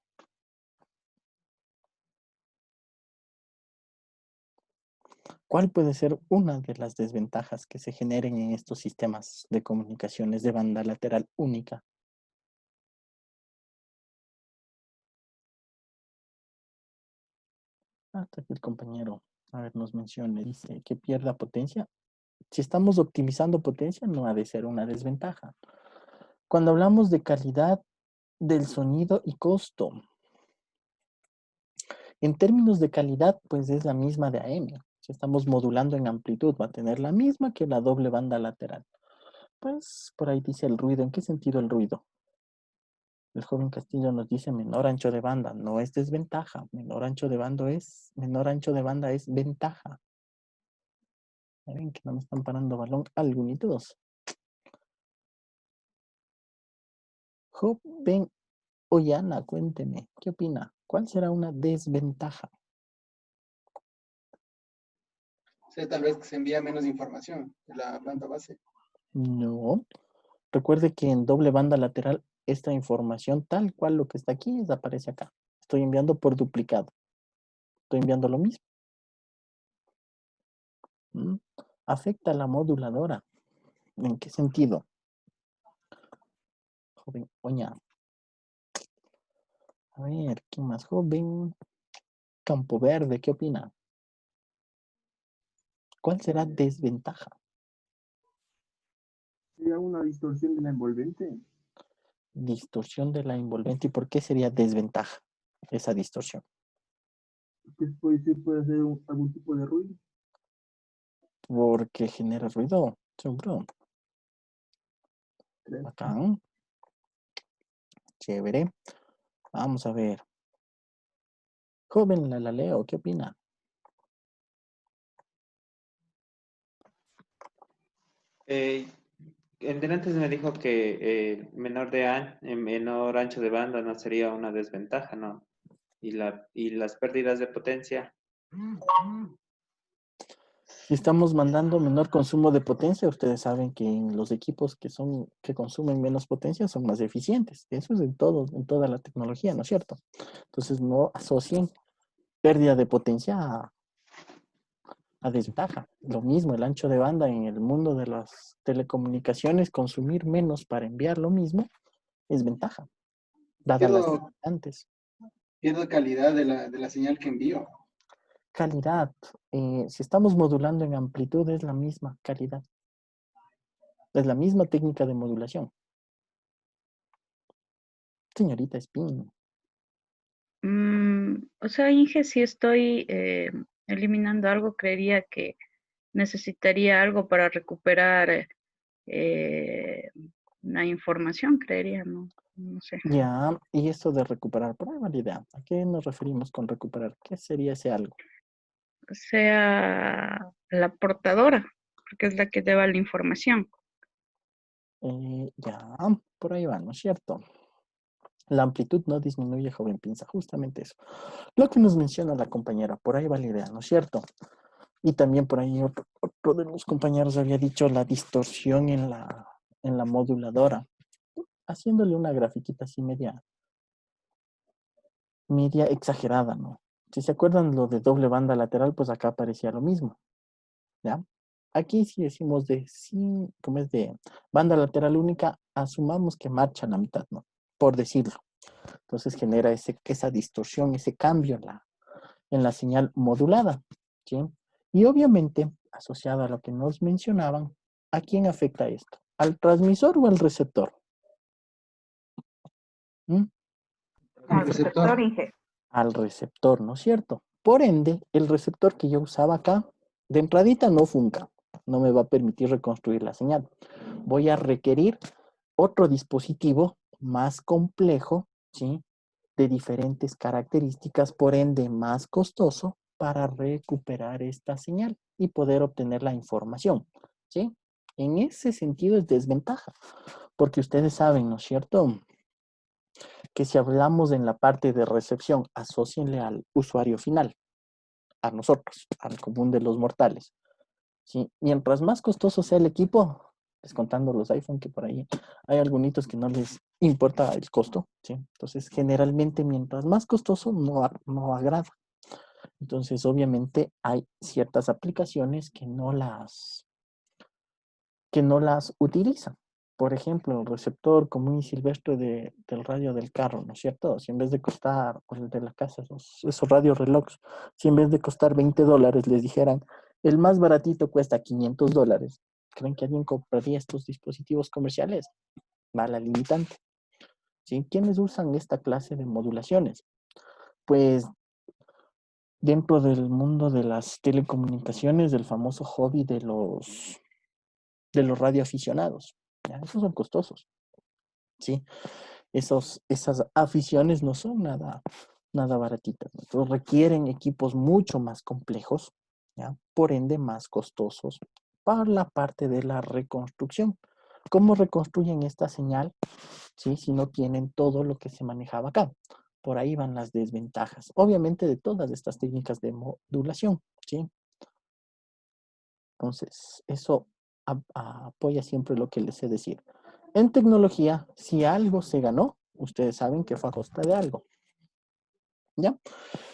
¿Cuál puede ser una de las desventajas que se generen en estos sistemas de comunicaciones de banda lateral única? Hasta que el compañero, a ver, nos mencione, dice que pierda potencia. Si estamos optimizando potencia, no ha de ser una desventaja. Cuando hablamos de calidad del sonido y costo, en términos de calidad, pues es la misma de AM. Si estamos modulando en amplitud, va a tener la misma que la doble banda lateral. Pues por ahí dice el ruido. ¿En qué sentido el ruido? El joven Castillo nos dice menor ancho de banda. No es desventaja. Menor ancho de banda es ventaja. Ven que no me están parando balón algunitos. Joven Ollana, cuénteme, ¿qué opina? ¿Cuál será una desventaja? Sí, tal vez que se envía menos información de la banda base. No. Recuerde que en doble banda lateral esta información tal cual lo que está aquí desaparece acá. Estoy enviando por duplicado. Estoy enviando lo mismo. Afecta a la moduladora. ¿En qué sentido? Joven Oña. A ver, ¿quién más? Joven Campo Verde, ¿qué opina? ¿Cuál será desventaja? Sería una distorsión de la envolvente. Distorsión de la envolvente. ¿Y por qué sería desventaja esa distorsión? Que puede hacer algún tipo de ruido. Porque genera ruido. Seguro. Acá. Chévere. Vamos a ver. Joven Leo, ¿qué opina? Antes me dijo que menor ancho de banda no sería una desventaja, ¿no? Y las pérdidas de potencia. Si estamos mandando menor consumo de potencia, ustedes saben que en los equipos que consumen menos potencia son más eficientes. Eso es en toda la tecnología, ¿no es cierto? Entonces no asocien pérdida de potencia a desventaja. Lo mismo, el ancho de banda en el mundo de las telecomunicaciones, consumir menos para enviar lo mismo, es ventaja, dadas las Pierdo, limitantes. pierdo calidad de la señal que envío. Calidad, si estamos modulando en amplitud, es la misma calidad. Es la misma técnica de modulación. Señorita Spin. O sea, Inge, si estoy eliminando algo, creería que necesitaría algo para recuperar la información, creería, no sé. Ya, y esto de recuperar, prueba la idea. ¿A qué nos referimos con recuperar? ¿Qué sería ese algo? Sea la portadora, porque es la que lleva la información. Ya, por ahí va, ¿no es cierto? La amplitud no disminuye, joven pinza, justamente eso. Lo que nos menciona la compañera, por ahí va la idea, ¿no es cierto? Y también por ahí otro de los compañeros había dicho la distorsión en la moduladora, haciéndole una grafiquita así media exagerada, ¿no? Si se acuerdan lo de doble banda lateral, pues acá aparecía lo mismo, ¿ya? Aquí si decimos como es de banda lateral única, asumamos que marcha a la mitad, ¿no? Por decirlo. Entonces genera esa distorsión, ese cambio en la señal modulada, ¿sí? Y obviamente, asociado a lo que nos mencionaban, ¿a quién afecta esto? ¿Al transmisor o al receptor? ¿Mm? Al receptor, Inge. Al receptor, ¿no es cierto? Por ende, el receptor que yo usaba acá, de entradita no funca, no me va a permitir reconstruir la señal. Voy a requerir otro dispositivo más complejo, ¿sí? De diferentes características, por ende más costoso, para recuperar esta señal y poder obtener la información, ¿sí? En ese sentido es desventaja, porque ustedes saben, ¿no es cierto?, que si hablamos en la parte de recepción, asócienle al usuario final, a nosotros, al común de los mortales, ¿sí? Mientras más costoso sea el equipo, descontando los iPhone, que por ahí hay algunos que no les importa el costo, ¿sí? Entonces, generalmente, mientras más costoso, no agrada. Entonces, obviamente, hay ciertas aplicaciones que no las utilizan. Por ejemplo, el receptor común y silvestre del radio del carro, ¿no es cierto? Si en vez de costar, o el de la casa, esos radio relojes, si en vez de costar $20 les dijeran, el más baratito cuesta $500, ¿creen que alguien compraría estos dispositivos comerciales? Va la limitante. ¿Sí? ¿Quiénes usan esta clase de modulaciones? Pues dentro del mundo de las telecomunicaciones, del famoso hobby de los radioaficionados. ¿Ya? Esos son costosos. ¿Sí? Esas aficiones no son nada baratitas, ¿no? Entonces requieren equipos mucho más complejos, ¿ya? Por ende más costosos para la parte de la reconstrucción. ¿Cómo reconstruyen esta señal? ¿Sí? Si no tienen todo lo que se manejaba acá. Por ahí van las desventajas, obviamente, de todas estas técnicas de modulación, ¿sí? Entonces, eso apoya siempre lo que les sé decir. En tecnología, si algo se ganó, ustedes saben que fue a costa de algo, ¿ya?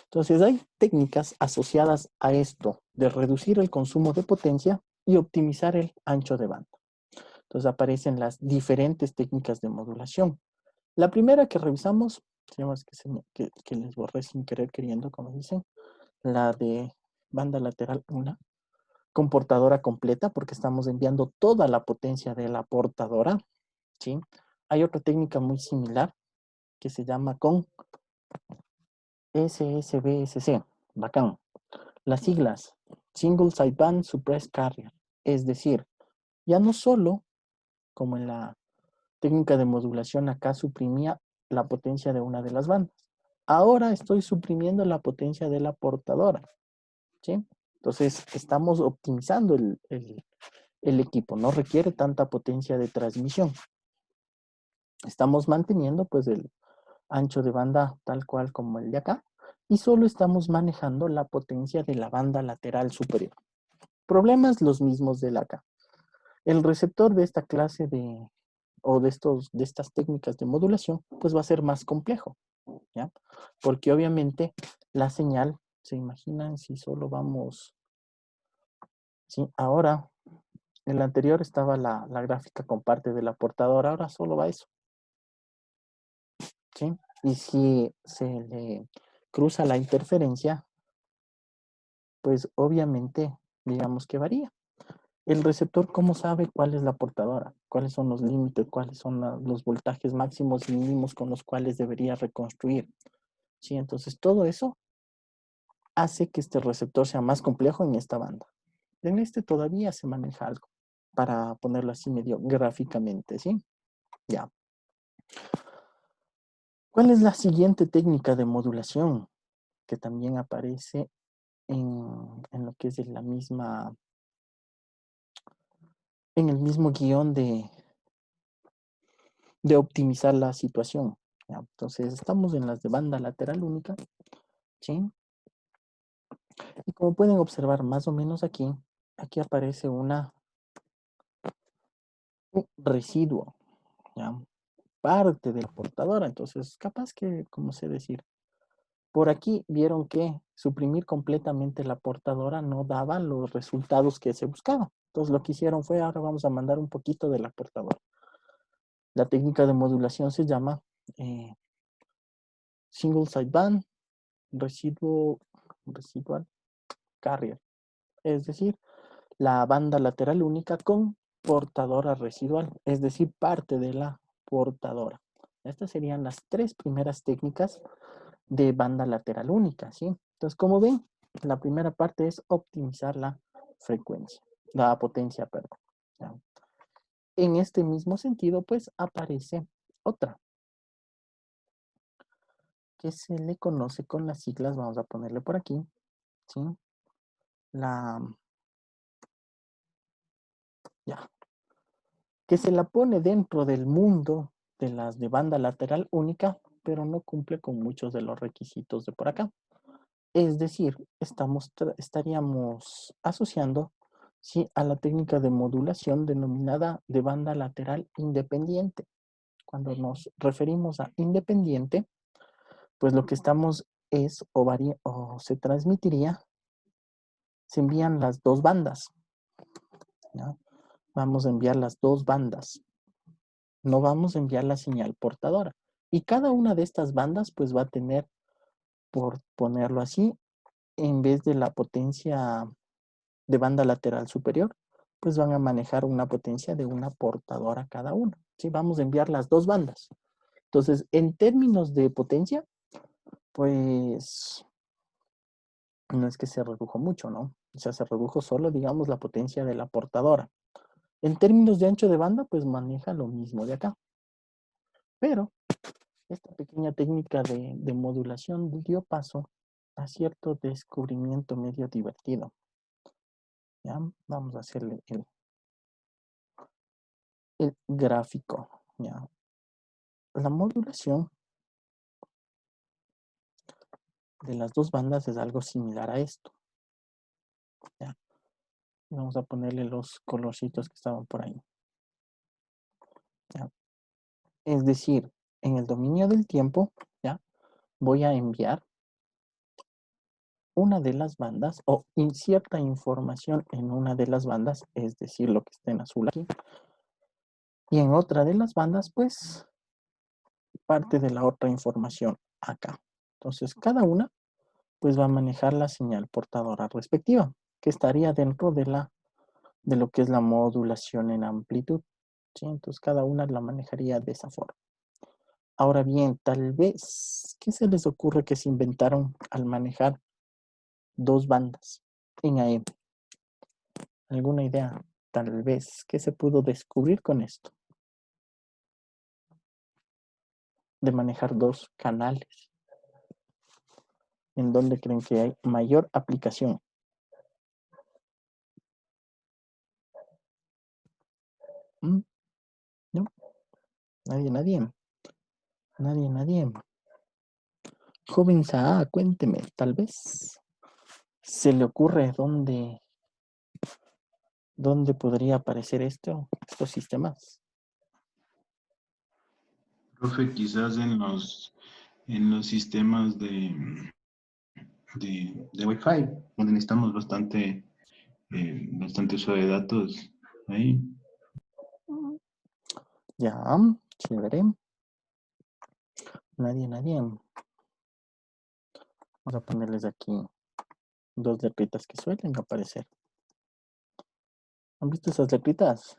Entonces, hay técnicas asociadas a esto, de reducir el consumo de potencia y optimizar el ancho de banda. Entonces, aparecen las diferentes técnicas de modulación. La primera que revisamos, que les borré sin querer queriendo, como dicen, la de banda lateral 1, con portadora completa, porque estamos enviando toda la potencia de la portadora, ¿sí? Hay otra técnica muy similar que se llama con SSBSC, bacán. Las siglas, Single Sideband Suppressed Carrier, es decir, ya no solo, como en la técnica de modulación acá suprimía la potencia de una de las bandas, ahora estoy suprimiendo la potencia de la portadora, ¿sí? Entonces, estamos optimizando el equipo, no requiere tanta potencia de transmisión. Estamos manteniendo pues el ancho de banda tal cual como el de acá y solo estamos manejando la potencia de la banda lateral superior. Problemas los mismos del acá. El receptor de esta clase de estas técnicas de modulación pues va a ser más complejo, ¿ya? Porque obviamente la señal ¿Se imaginan si solo vamos? Sí, ahora, en el anterior estaba la gráfica con parte de la portadora, ahora solo va eso. ¿Sí? Y si se le cruza la interferencia, pues obviamente, digamos que varía. El receptor, ¿cómo sabe cuál es la portadora? ¿Cuáles son los límites? ¿Cuáles son los voltajes máximos y mínimos con los cuales debería reconstruir? ¿Sí? Entonces, todo eso hace que este receptor sea más complejo en esta banda. En este todavía se maneja algo, para ponerlo así medio gráficamente, ¿sí? Ya. ¿Cuál es la siguiente técnica de modulación que también aparece en lo que es en el mismo guión de optimizar la situación? ¿Ya? Entonces, estamos en las de banda lateral única, ¿sí? Y como pueden observar más o menos aquí aparece un residuo, ¿ya? Parte de la portadora. Entonces, capaz que, como sé decir, por aquí vieron que suprimir completamente la portadora no daba los resultados que se buscaba. Entonces, lo que hicieron fue, ahora vamos a mandar un poquito de la portadora. La técnica de modulación se llama single sideband residual carrier. Es decir, la banda lateral única con portadora residual, es decir, parte de la portadora. Estas serían las 3 primeras técnicas de banda lateral única, ¿sí? Entonces, como ven, la primera parte es optimizar la frecuencia, la potencia, perdón. ¿Ya? En este mismo sentido, pues, aparece otra, que se le conoce con las siglas, vamos a ponerle por aquí, ¿sí? Que se la pone dentro del mundo de las de banda lateral única, pero no cumple con muchos de los requisitos de por acá. Es decir, estaríamos asociando, ¿sí?, a la técnica de modulación denominada de banda lateral independiente. Cuando nos referimos a independiente, pues lo que estamos es o se transmitiría, se envían las dos bandas, ¿ya? Vamos a enviar las dos bandas. No vamos a enviar la señal portadora. Y cada una de estas bandas pues va a tener, por ponerlo así, en vez de la potencia de banda lateral superior, pues van a manejar una potencia de una portadora cada una. ¿Sí? Vamos a enviar las dos bandas. Entonces, en términos de potencia, pues no es que se redujo mucho, ¿no? O sea, se redujo solo, digamos, la potencia de la portadora. En términos de ancho de banda, pues maneja lo mismo de acá. Pero esta pequeña técnica de modulación dio paso a cierto descubrimiento medio divertido. ¿Ya? Vamos a hacerle el gráfico. ¿Ya? La modulación de las dos bandas es algo similar a esto. ¿Ya? Vamos a ponerle los colorcitos que estaban por ahí. ¿Ya? Es decir, en el dominio del tiempo, ¿ya?, voy a enviar una de las bandas o cierta información en una de las bandas, es decir, lo que está en azul aquí. Y en otra de las bandas, pues, parte de la otra información acá. Entonces, cada una, pues, va a manejar la señal portadora respectiva, que estaría dentro de lo que es la modulación en amplitud. ¿Sí? Entonces, cada una la manejaría de esa forma. Ahora bien, tal vez, ¿qué se les ocurre que se inventaron al manejar dos bandas en AM? ¿Alguna idea? Tal vez, ¿qué se pudo descubrir con esto? De manejar dos canales. ¿En dónde creen que hay mayor aplicación? ¿Mm? ¿No? Nadie. Joven Saa, cuénteme, tal vez se le ocurre dónde podría aparecer estos sistemas. Profe, quizás en los sistemas de de Wi-Fi, donde necesitamos bastante uso de datos ahí. Ya, chévere. Nadie. Vamos a ponerles aquí 2 letritas que suelen aparecer. ¿Han visto esas letritas?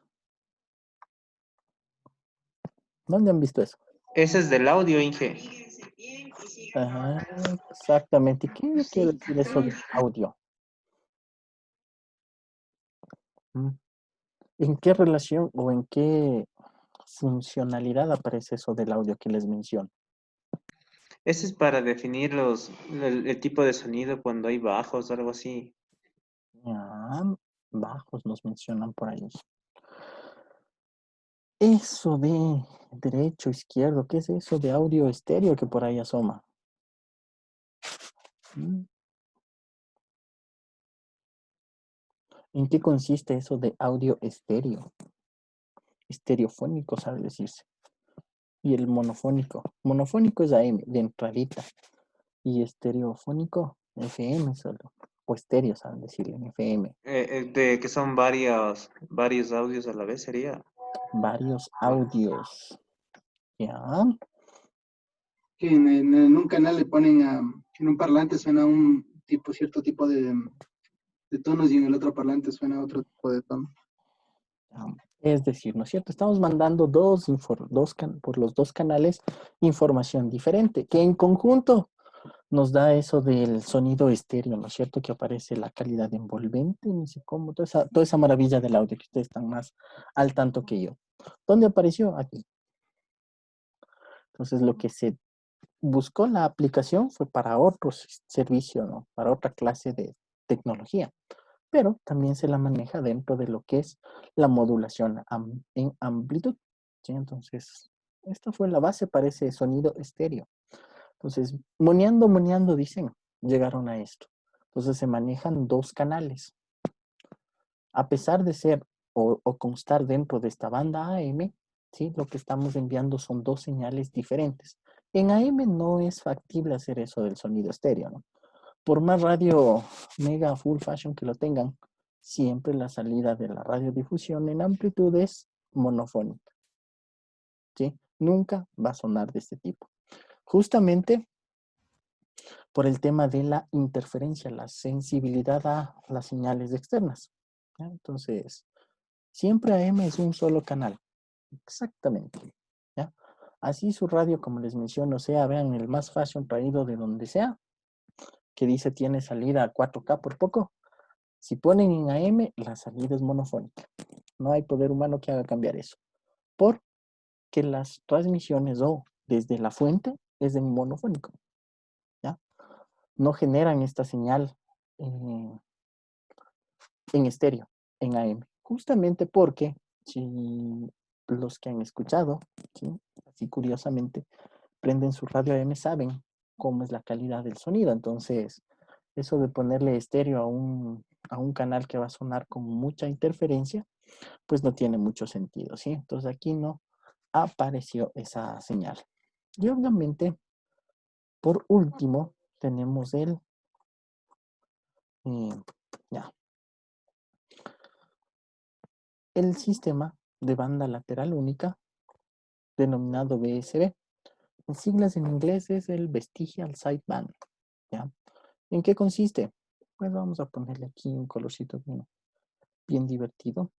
¿Dónde han visto eso? Ese es del audio, Inge. Ajá, exactamente. ¿Qué quiere decir eso de audio? ¿En qué relación o en qué funcionalidad aparece eso del audio que les menciono? Ese es para definir el tipo de sonido cuando hay bajos o algo así. Ya, bajos nos mencionan por ahí. Eso de derecho, izquierdo, ¿qué es eso de audio estéreo que por ahí asoma? ¿En qué consiste eso de audio estéreo? Estereofónico, sabe decirse. Y el monofónico. Monofónico es AM, de entradita. Y estereofónico, FM solo. O estéreo, saben decirle, en FM. De que son varios audios a la vez sería. Varios audios. Ya. Que en un canal le ponen en un parlante suena cierto tipo de tonos y en el otro parlante suena otro tipo de tono. Es decir, ¿no es cierto? Estamos mandando por los 2 canales información diferente, que en conjunto nos da eso del sonido estéreo, ¿no es cierto? Que aparece la calidad envolvente, ni sé cómo, toda esa maravilla del audio que ustedes están más al tanto que yo. ¿Dónde apareció? Aquí. Entonces, lo que se buscó la aplicación fue para otro servicio, ¿no? Para otra clase de tecnología. Pero también se la maneja dentro de lo que es la modulación en amplitud. ¿Sí? Entonces, esta fue la base para ese sonido estéreo. Entonces, moneando, dicen, llegaron a esto. Entonces, se manejan 2 canales. A pesar de ser o constar dentro de esta banda AM, ¿sí? Lo que estamos enviando son 2 señales diferentes. En AM no es factible hacer eso del sonido estéreo, ¿no? Por más radio mega full fashion que lo tengan, siempre la salida de la radiodifusión en amplitud es monofónica. ¿Sí? Nunca va a sonar de este tipo. Justamente por el tema de la interferencia, la sensibilidad a las señales externas. ¿Ya? Entonces, siempre AM es un solo canal. Exactamente. ¿Ya? Así su radio, como les menciono, sea, vean el más fashion traído de donde sea, que dice tiene salida a 4K por poco. Si ponen en AM, la salida es monofónica. No hay poder humano que haga cambiar eso. Porque las transmisiones o desde la fuente es en monofónico. ¿Ya? No generan esta señal en estéreo, en AM. Justamente porque si los que han escuchado, ¿sí? Así curiosamente, prenden su radio AM, saben cómo es la calidad del sonido. Entonces, eso de ponerle estéreo a un canal que va a sonar con mucha interferencia, pues no tiene mucho sentido, ¿sí? Entonces aquí no apareció esa señal. Y obviamente, por último, tenemos el sistema de banda lateral única, denominado VSB. En siglas en inglés es el Vestigial Sideband. ¿Ya? ¿En qué consiste? Pues vamos a ponerle aquí un colorcito bien divertido.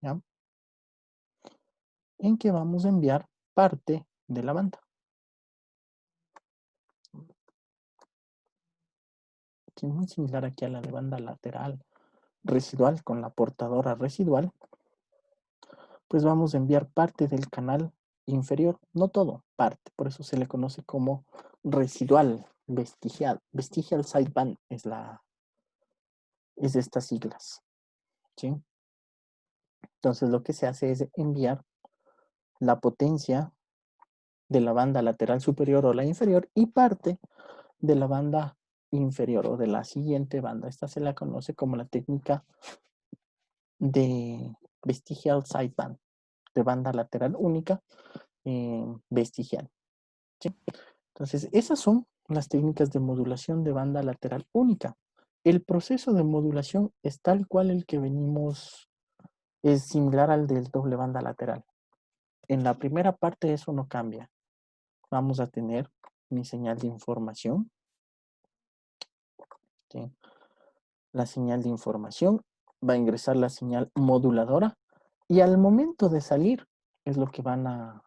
¿Ya? En que vamos a enviar parte de la banda. Que es muy similar aquí a la de banda lateral residual con la portadora residual. Pues vamos a enviar parte del canal inferior, no todo, parte. Por eso se le conoce como residual, vestigial. Vestigial sideband es de estas siglas. ¿Sí? Entonces lo que se hace es enviar la potencia de la banda lateral superior o la inferior y parte de la banda inferior o de la siguiente banda. Esta se la conoce como la técnica de vestigial sideband, de banda lateral única vestigial. ¿Sí? Entonces, esas son las técnicas de modulación de banda lateral única. El proceso de modulación es tal cual el que venimos, es similar al del doble banda lateral. En la primera parte eso no cambia. Vamos a tener mi señal de información. ¿Sí? La señal de información va a ingresar la señal moduladora y al momento de salir es lo que van a...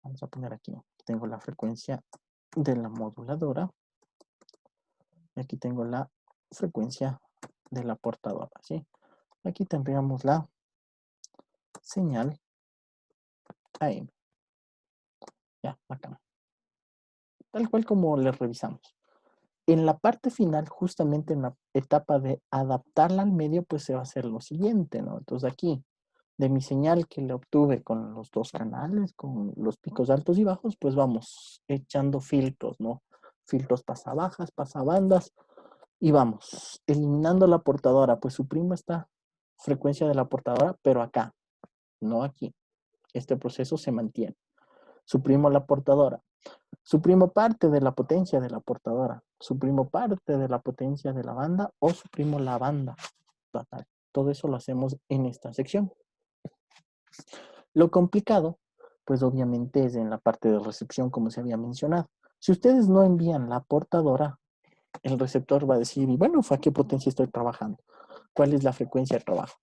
Vamos a poner aquí. Tengo la frecuencia de la moduladora. Y aquí tengo la frecuencia de la portadora, ¿sí? Aquí tendríamos la señal AM. Ya, acá. Tal cual como les revisamos. En la parte final, justamente en la etapa de adaptarla al medio, pues se va a hacer lo siguiente, ¿no? Entonces aquí, de mi señal que le obtuve con los dos canales, con los picos altos y bajos, pues vamos echando filtros, ¿no? Filtros pasabajas, pasabandas, y vamos eliminando la portadora, pues suprimo esta frecuencia de la portadora, pero acá, no aquí. Este proceso se mantiene. Suprimo la portadora. Suprimo parte de la potencia de la portadora. Suprimo parte de la potencia de la banda o suprimo la banda total. Todo eso lo hacemos en esta sección. Lo complicado, pues obviamente es en la parte de recepción, como se había mencionado. Si ustedes no envían la portadora, el receptor va a decir, bueno, ¿a qué potencia estoy trabajando? ¿Cuál es la frecuencia de trabajo?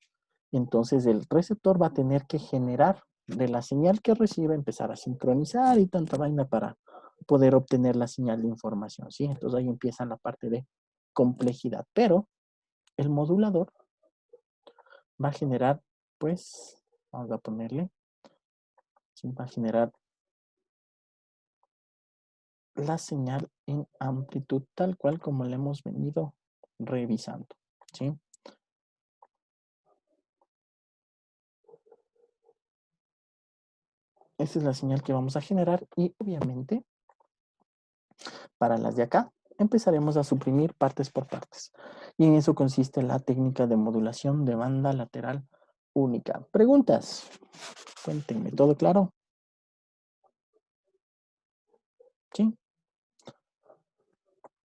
Y entonces el receptor va a tener que generar de la señal que recibe, empezar a sincronizar y tanta vaina para poder obtener la señal de información, ¿sí? Entonces ahí empieza la parte de complejidad. Pero el modulador va a generar, pues, vamos a ponerle, ¿sí? Va a generar la señal en amplitud tal cual como le hemos venido revisando, ¿sí? Esa es la señal que vamos a generar y obviamente para las de acá empezaremos a suprimir partes por partes. Y en eso consiste la técnica de modulación de banda lateral única. ¿Preguntas? Cuéntenme, ¿todo claro? ¿Sí?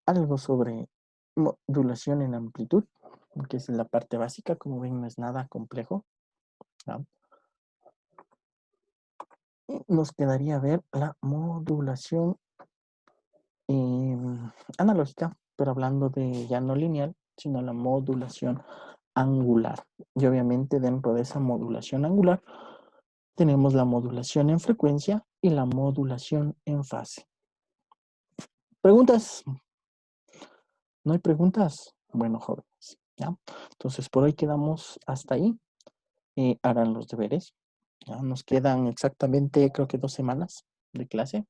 Algo sobre modulación en amplitud, que es la parte básica, como ven no es nada complejo. ¿No? Nos quedaría ver la modulación analógica, pero hablando de ya no lineal, sino la modulación angular. Y obviamente dentro de esa modulación angular tenemos la modulación en frecuencia y la modulación en fase. ¿Preguntas? ¿No hay preguntas? Bueno, jóvenes, ¿ya? Entonces por hoy quedamos hasta ahí. Harán los deberes. ¿Ya? Nos quedan exactamente, creo que 2 semanas de clase.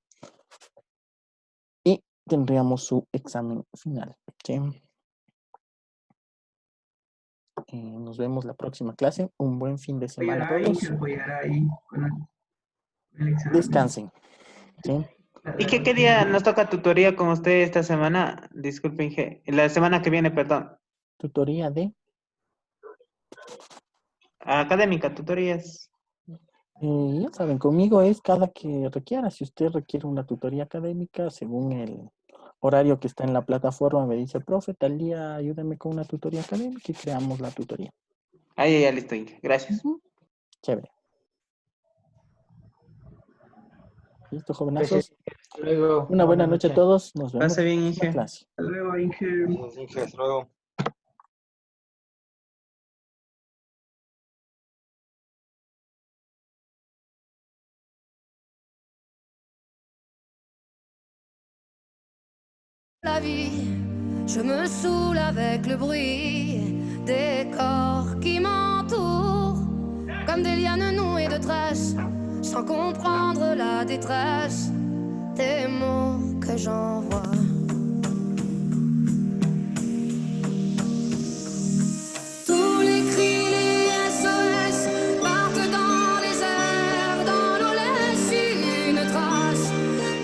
Y tendríamos su examen final. ¿Sí? Nos vemos la próxima clase. Un buen fin de semana a todos. Apoyará ahí con el examen. Descansen. ¿Sí? ¿Y qué día nos toca tutoría con usted esta semana? Disculpe, Inge. La semana que viene, perdón. Tutoría de... Académica, tutorías. Ya saben, conmigo es cada que requiera. Si usted requiere una tutoría académica, según el horario que está en la plataforma, me dice, profe, tal día ayúdame con una tutoría académica y creamos la tutoría. Ahí ya listo, Inge. Gracias. Chévere. Listo, jovenazos. Luego. Una buena noche a todos. Nos vemos Pase bien, en la Inge. clase. Hasta luego, Inge. Inge, hasta luego. La vie, je me saoule avec le bruit des corps qui m'entourent, comme des lianes nouées de tresses, sans comprendre la détresse des mots que j'envoie. Tous les cris, les SOS partent dans les airs, dans l'eau laisse une trace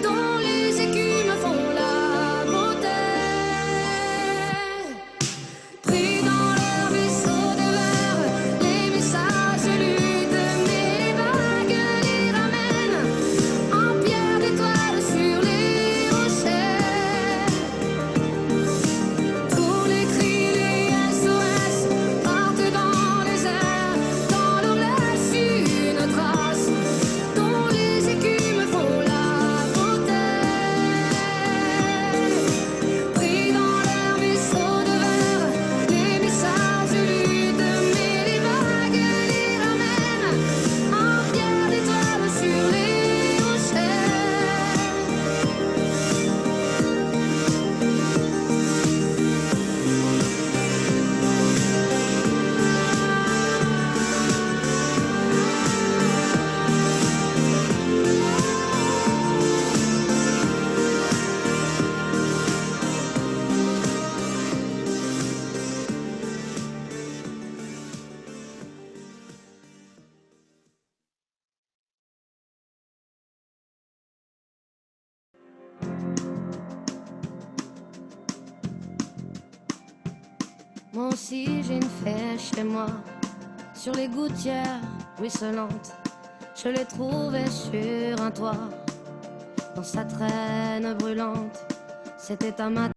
dont les écumes font la beauté. Pris dans leur vaisseau de verre, les messages luttent, mais les vagues les ramènent en pierre d'étoiles sur les rochers. Moi aussi j'ai une fée chez moi, sur les gouttières ruisselantes. Je l'ai trouvée sur un toit, dans sa traîne brûlante. C'était un matin